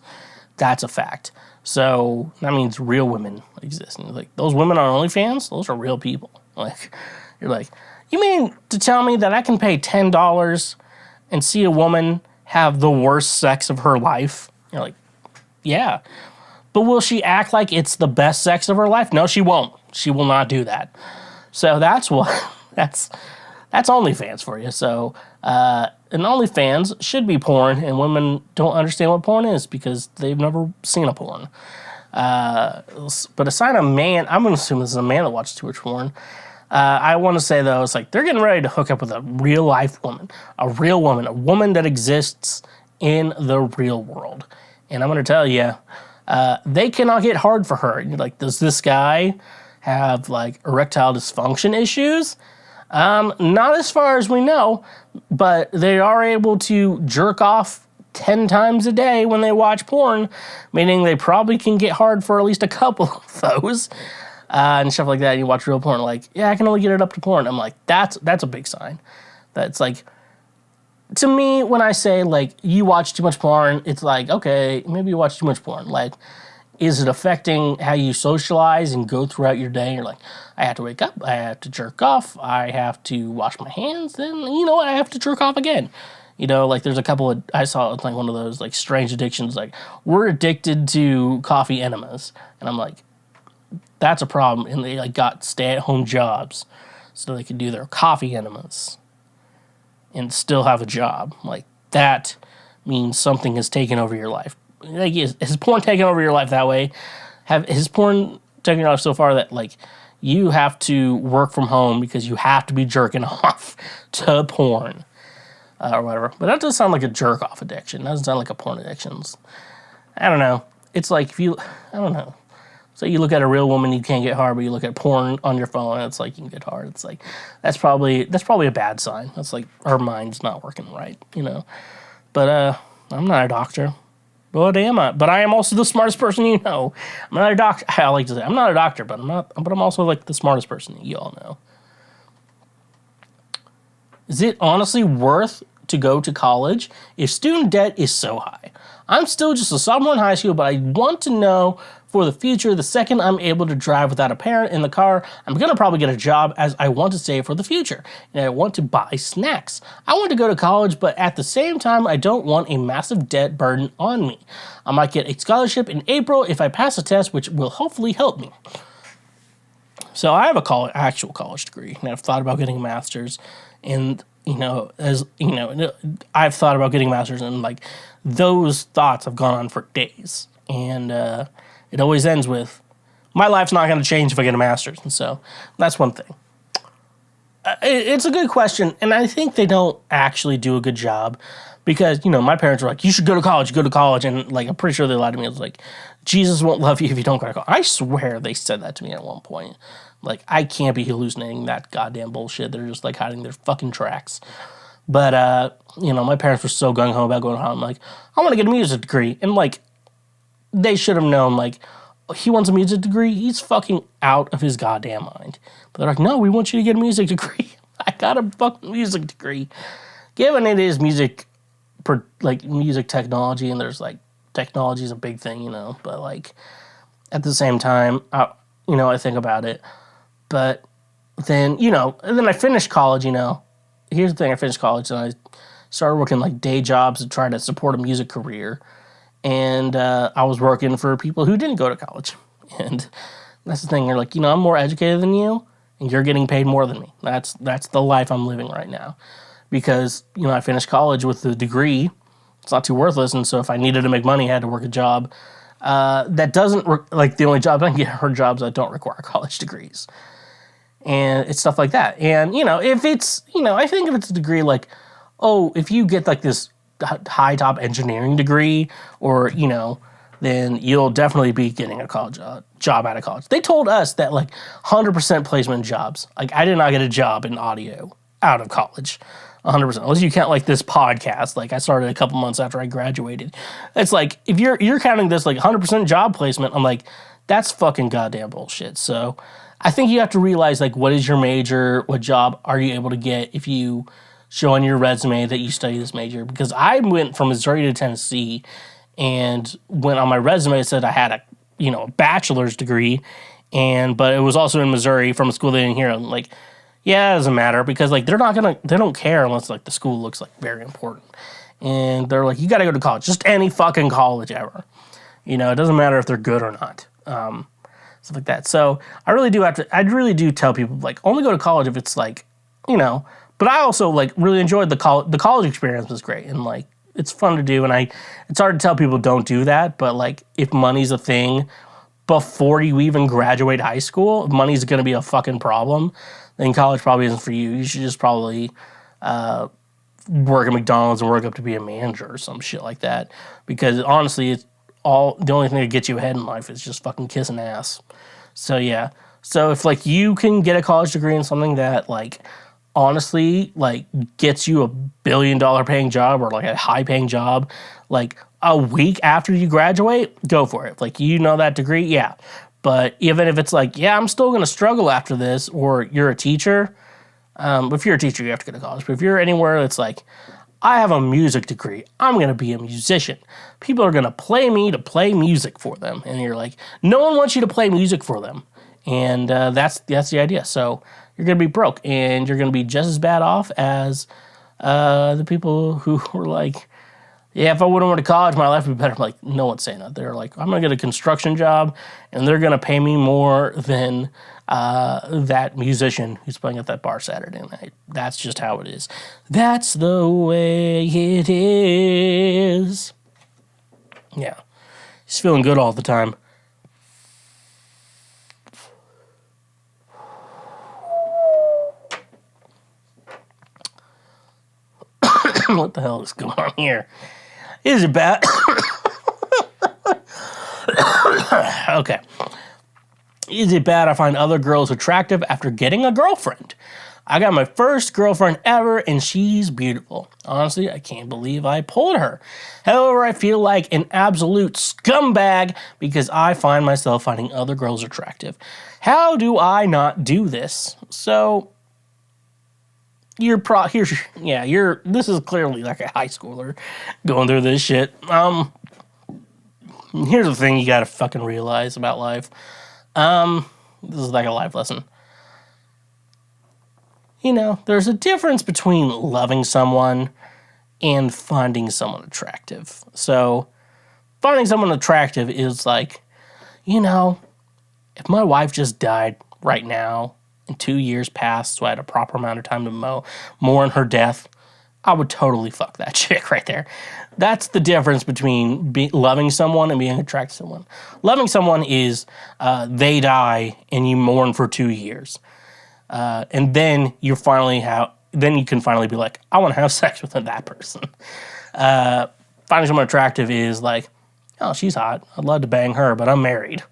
That's a fact. So that means real women exist. And like, those women on OnlyFans, those are real people. Like, you're like, you mean to tell me that I can pay $10 and see a woman have the worst sex of her life? You're like, yeah. But will she act like it's the best sex of her life? No, she won't. She will not do that. So that's OnlyFans for you. So, and OnlyFans should be porn, and women don't understand what porn is because they've never seen a porn. But aside a man, I'm going to assume this is a man that watches too much porn. I want to say, though, it's like they're getting ready to hook up with a real-life woman, a woman that exists in the real world. And I'm going to tell you, they cannot get hard for her. You're like, does this guy have, like, erectile dysfunction issues? Not as far as we know, but they are able to jerk off 10 times a day when they watch porn, meaning they probably can get hard for at least a couple of those. And stuff like that. You watch real porn, like, yeah, I can only get it up to porn. I'm like, that's a big sign. That's like, to me, when I say, like, you watch too much porn, it's like, okay, maybe you watch too much porn. Like, is it affecting how you socialize and go throughout your day? You're like, I have to wake up, I have to jerk off, I have to wash my hands, then, you know what, I have to jerk off again. You know, like, there's a couple of, I saw, like, one of those, like, strange addictions, like, we're addicted to coffee enemas. And I'm like, that's a problem, and they like got stay-at-home jobs so they could do their coffee enemas and still have a job. Like, that means something has taken over your life. Like, is porn taken over your life that way? Has porn taken your life so far that, like, you have to work from home because you have to be jerking off to porn or whatever? But that does sound like a jerk-off addiction. That doesn't sound like a porn addiction. I don't know. It's like, I don't know. So you look at a real woman, you can't get hard, but you look at porn on your phone, and it's like you can get hard. It's like, that's probably a bad sign. That's like her mind's not working right, you know. But I'm not a doctor. What am I? But I am also the smartest person you know. I'm not a doctor. I like to say I'm not a doctor, but I'm also like the smartest person that you all know. Is it honestly worth to go to college if student debt is so high? I'm still just a sophomore in high school, but I want to know for the future. The second I'm able to drive without a parent in the car, I'm going to probably get a job, as I want to save for the future. And I want to buy snacks. I want to go to college, but at the same time, I don't want a massive debt burden on me. I might get a scholarship in April if I pass a test, which will hopefully help me. So I have a actual college degree, and I've thought about getting a master's. And, I've thought about getting a master's, and, like, those thoughts have gone on for days. And it always ends with, my life's not going to change if I get a master's. And so that's one thing. It's a good question, and I think they don't actually do a good job because, my parents were like, you should go to college, and, like, I'm pretty sure they lied to me. It was like, Jesus won't love you if you don't go to college. I swear they said that to me at one point. Like, I can't be hallucinating that goddamn bullshit. They're just, like, hiding their fucking tracks. But, my parents were so gung-ho about going to college. I'm like, I want to get a music degree. And, like, they should have known, like, he wants a music degree? He's fucking out of his goddamn mind. But they're like, no, we want you to get a music degree. I got a fucking music degree. Given it is music technology, and there's, like, technology is a big thing, but, like, at the same time, I think about it. But then, and then I finished college, Here's the thing, I finished college, and I started working, like, day jobs to try to support a music career. And I was working for people who didn't go to college. And that's the thing, you're like, I'm more educated than you, and you're getting paid more than me. That's the life I'm living right now. Because, I finished college with a degree. It's not too worthless, and so if I needed to make money, I had to work a job. That doesn't, the only jobs I can get are jobs that don't require college degrees. And it's stuff like that. And, if it's, I think if it's a degree like, if you get, like, this high top engineering degree, or, then you'll definitely be getting a college job out of college. They told us that, like, 100% placement jobs. Like, I did not get a job in audio out of college. 100%. Unless you count, like, this podcast. Like, I started a couple months after I graduated. It's like, if you're counting this, like, 100% job placement, I'm like, that's fucking goddamn bullshit. So I think you have to realize, like, what is your major? What job are you able to get if you show on your resume that you study this major? Because I went from Missouri to Tennessee, and when on my resume it said I had a bachelor's degree, but it was also in Missouri from a school they didn't hear. I'm like, yeah, it doesn't matter, because, like, they don't care unless, like, the school looks, like, very important. And they're like, you got to go to college, just any fucking college ever. It doesn't matter if they're good or not. Stuff like that. So I really do tell people, like, only go to college if it's, like, but I also, like, really enjoyed the college experience was great, and, like, it's fun to do, and it's hard to tell people don't do that, but, like, if money's a thing before you even graduate high school, if money's going to be a fucking problem, then college probably isn't for you. You should just probably work at McDonald's and work up to be a manager or some shit like that, because honestly, the only thing that gets you ahead in life is just fucking kissing ass. So yeah. So if, like, you can get a college degree in something that, like, honestly, like, gets you $1 billion paying job, or, like, a high paying job, like, a week after you graduate, go for it. Like, that degree, yeah. But even if it's like, yeah, I'm still going to struggle after this, or you're a teacher, if you're a teacher, you have to go to college. But if you're anywhere that's like, I have a music degree, I'm going to be a musician. People are going to play me to play music for them. And you're like, no one wants you to play music for them. And that's the idea. So you're going to be broke, and you're going to be just as bad off as the people who were like, yeah, if I would have went to college, my life would be better. I'm like, no one's saying that. They're like, I'm going to get a construction job, and they're going to pay me more than that musician who's playing at that bar Saturday night. That's just how it is. That's the way it is. Yeah. He's feeling good all the time. What the hell is going on here? Is it bad? Okay. Is it bad I find other girls attractive after getting a girlfriend? I got my first girlfriend ever, and she's beautiful. Honestly, I can't believe I pulled her. However, I feel like an absolute scumbag because I find myself finding other girls attractive. How do I not do this? So, this is clearly like a high schooler going through this shit. here's the thing you gotta fucking realize about life. This is like a life lesson. You know, there's a difference between loving someone and finding someone attractive. So, finding someone attractive is like, you know, if my wife just died right now and 2 years passed, so I had a proper amount of time to mourn her death, I would totally fuck that chick right there. That's the difference between loving someone and being attracted to someone. Loving someone is they die and you mourn for 2 years. And then you can finally be like, I want to have sex with that person. Finding someone attractive is like, oh, she's hot. I'd love to bang her, but I'm married.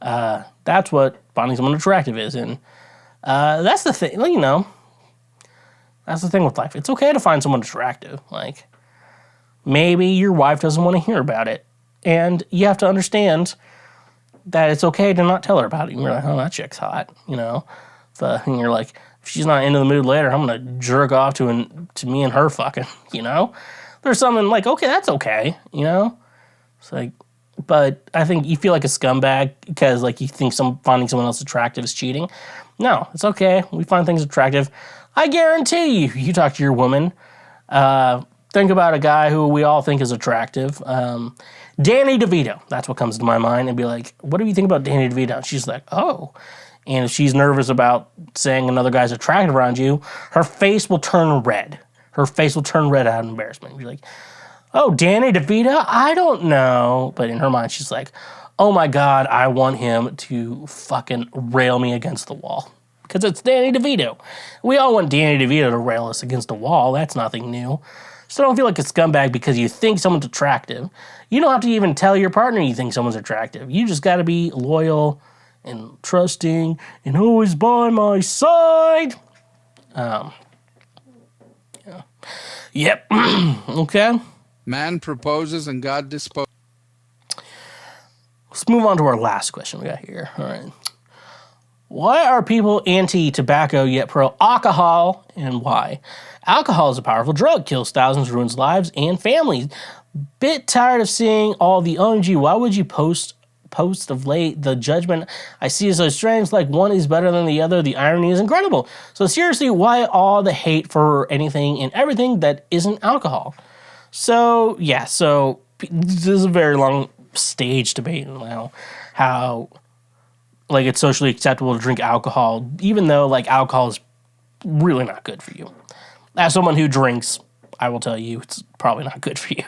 That's what finding someone attractive is. And that's the thing, you know, that's the thing with life. It's okay to find someone attractive. Like, maybe your wife doesn't want to hear about it. And you have to understand that it's okay to not tell her about it. You're like, oh, that chick's hot, you know. And you're like, if she's not into the mood later, I'm going to jerk off to me and her fucking, you know? There's something like, okay, that's okay, you know? It's like, but I think you feel like a scumbag because, like, you think finding someone else attractive is cheating. No, it's okay. We find things attractive. I guarantee you talk to your woman. Think about a guy who we all think is attractive. Danny DeVito. That's what comes to my mind. And be like, what do you think about Danny DeVito? And she's like, oh. And if she's nervous about saying another guy's attractive around you, her face will turn red. Her face will turn red out of embarrassment. You're like, oh, Danny DeVito? I don't know. But in her mind, she's like, oh my God, I want him to fucking rail me against the wall. Because it's Danny DeVito. We all want Danny DeVito to rail us against the wall. That's nothing new. So don't feel like a scumbag because you think someone's attractive. You don't have to even tell your partner you think someone's attractive. You just got to be loyal and trusting and always by my side. Yeah. Yep. Okay. Man proposes and God disposes. Let's move on to our last question we got here. All right. Why are people anti-tobacco yet pro-alcohol, and why? Alcohol is a powerful drug, kills thousands, ruins lives and families. Bit tired of seeing all the OMG, why would you post of late, the judgment I see is so strange, like one is better than the other, the irony is incredible. So seriously, why all the hate for anything and everything that isn't alcohol? So, yeah, this is a very long stage debate now, how like it's socially acceptable to drink alcohol, even though like alcohol is really not good for you. As someone who drinks, I will tell you it's probably not good for you.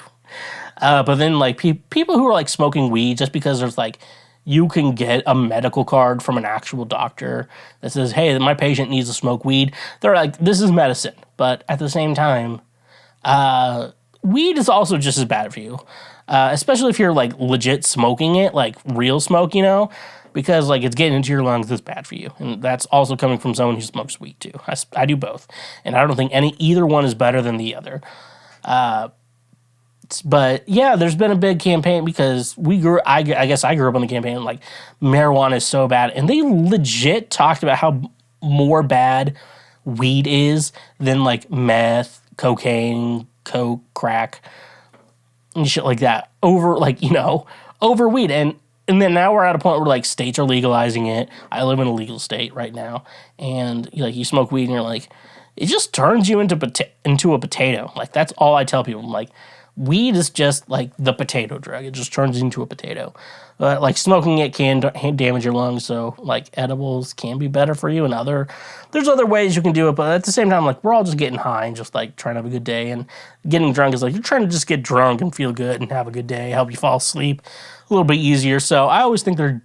But then like people who are like smoking weed just because there's like you can get a medical card from an actual doctor that says, hey, my patient needs to smoke weed. They're like, this is medicine. But at the same time, weed is also just as bad for you. Especially if you're like legit smoking it, like real smoke, you know, because like it's getting into your lungs, it's bad for you. And that's also coming from someone who smokes weed too. I do both. And I don't think either one is better than the other. But yeah, there's been a big campaign because I guess I grew up on the campaign, like marijuana is so bad. And they legit talked about how more bad weed is than like meth, cocaine, coke, crack, and shit like that over weed. And then now we're at a point where like states are legalizing it. I live in a legal state right now. And like you smoke weed and you're like, it just turns you into a potato. Like that's all I tell people. I'm like, weed is just like the potato drug. It just turns you into a potato. Like smoking it can damage your lungs, so like edibles can be better for you. And there's other ways you can do it, but at the same time, like we're all just getting high and just like trying to have a good day. And getting drunk is like you're trying to just get drunk and feel good and have a good day, help you fall asleep a little bit easier. So I always think they're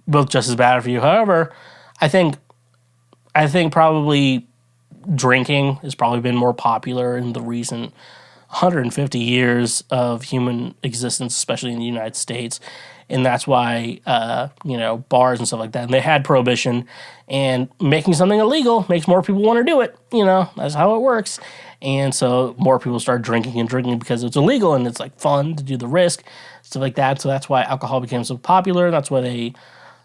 both just as bad for you. However, I think probably drinking has probably been more popular in the recent 150 years of human existence, especially in the United States. And that's why, bars and stuff like that. And they had prohibition, and making something illegal makes more people want to do it. You know, that's how it works. And so more people start drinking because it's illegal and it's like fun to do the risk, stuff like that. So that's why alcohol became so popular. That's why they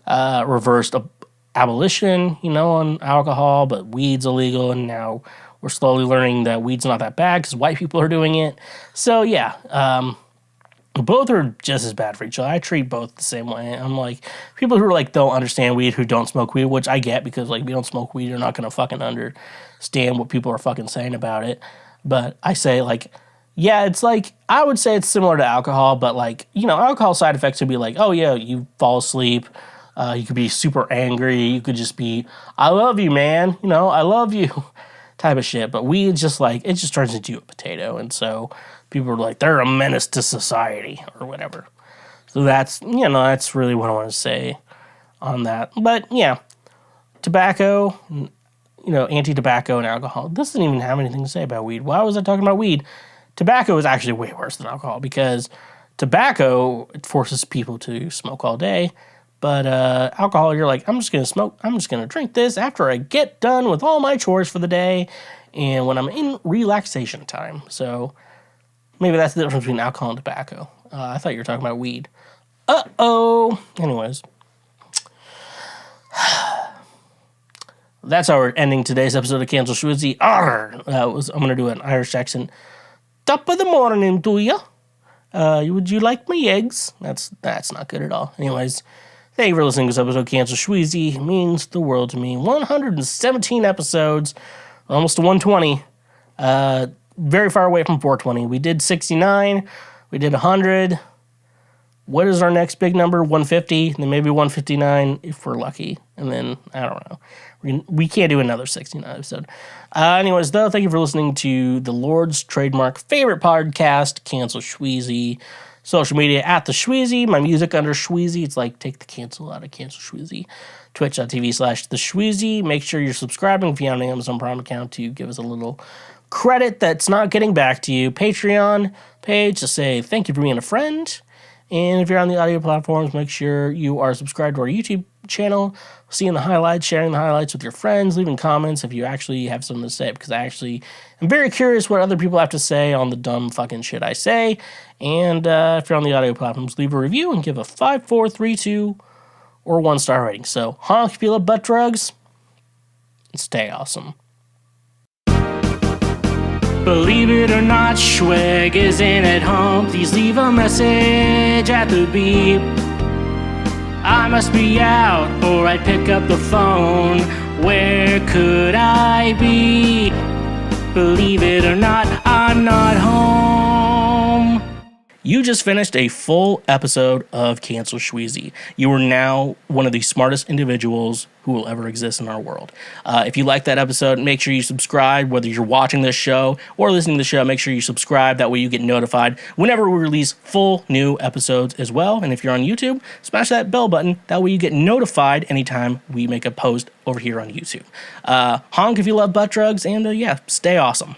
reversed abolition, on alcohol, but weed's illegal. And now we're slowly learning that weed's not that bad because white people are doing it. So yeah, Both are just as bad for each other. I treat both the same way. I'm like, people who are like don't understand weed, who don't smoke weed, which I get because like we don't smoke weed, you're not gonna fucking understand what people are fucking saying about it. But I say like, yeah, it's like I would say it's similar to alcohol, but like alcohol side effects would be like, oh yeah, you fall asleep, you could be super angry, you could just be, I love you, man, I love you, type of shit. But weed just like it just turns into a potato, and so people are like, they're a menace to society or whatever. So that's, that's really what I want to say on that. But yeah, tobacco, anti-tobacco and alcohol. This doesn't even have anything to say about weed. Why was I talking about weed? Tobacco is actually way worse than alcohol because tobacco forces people to smoke all day. But alcohol, you're like, I'm just going to smoke. I'm just going to drink this after I get done with all my chores for the day and when I'm in relaxation time. So maybe that's the difference between alcohol and tobacco. I thought you were talking about weed. Uh-oh. Anyways. That's how we're ending today's episode of Cancel Schweezy. I'm going to do an Irish accent. Top of the morning to you. Would you like my eggs? That's not good at all. Anyways, thank you for listening to this episode of Cancel Schweezy. It means the world to me. 117 episodes. Almost to 120. Very far away from 420. We did 69. We did 100. What is our next big number? 150. Then maybe 159 if we're lucky. And then, I don't know. We can't do another 69 episode. Anyways, though, thank you for listening to the Lord's trademark favorite podcast, Cancel Schweezy. Social media at TheSchweezy. My music under Schweezy. It's like take the cancel out of Cancel Schweezy. Twitch.tv/TheSchweezy. Make sure you're subscribing if you have an Amazon Prime account to give us a little credit that's not getting back to you. Patreon page to say thank you for being a friend. And if you're on the audio platforms, make sure you are subscribed to our YouTube channel, seeing the highlights, sharing the highlights with your friends, leaving comments if you actually have something to say, because I actually am very curious what other people have to say on the dumb fucking shit I say. And if you're on the audio platforms, leave a review and give a 5, 4, 3, 2, or 1-star rating. So honk if you love butt drugs, and stay awesome. Believe it or not, Schweg isn't at home. Please leave a message at the beep. I must be out or I'd pick up the phone. Where could I be? Believe it or not, I'm not home. You just finished a full episode of Cancel Schweezy. You are now one of the smartest individuals who will ever exist in our world. If you like that episode, make sure you subscribe. Whether you're watching this show or listening to the show, make sure you subscribe. That way you get notified whenever we release full new episodes as well. And if you're on YouTube, smash that bell button. That way you get notified anytime we make a post over here on YouTube. Honk if you love butt drugs, and stay awesome.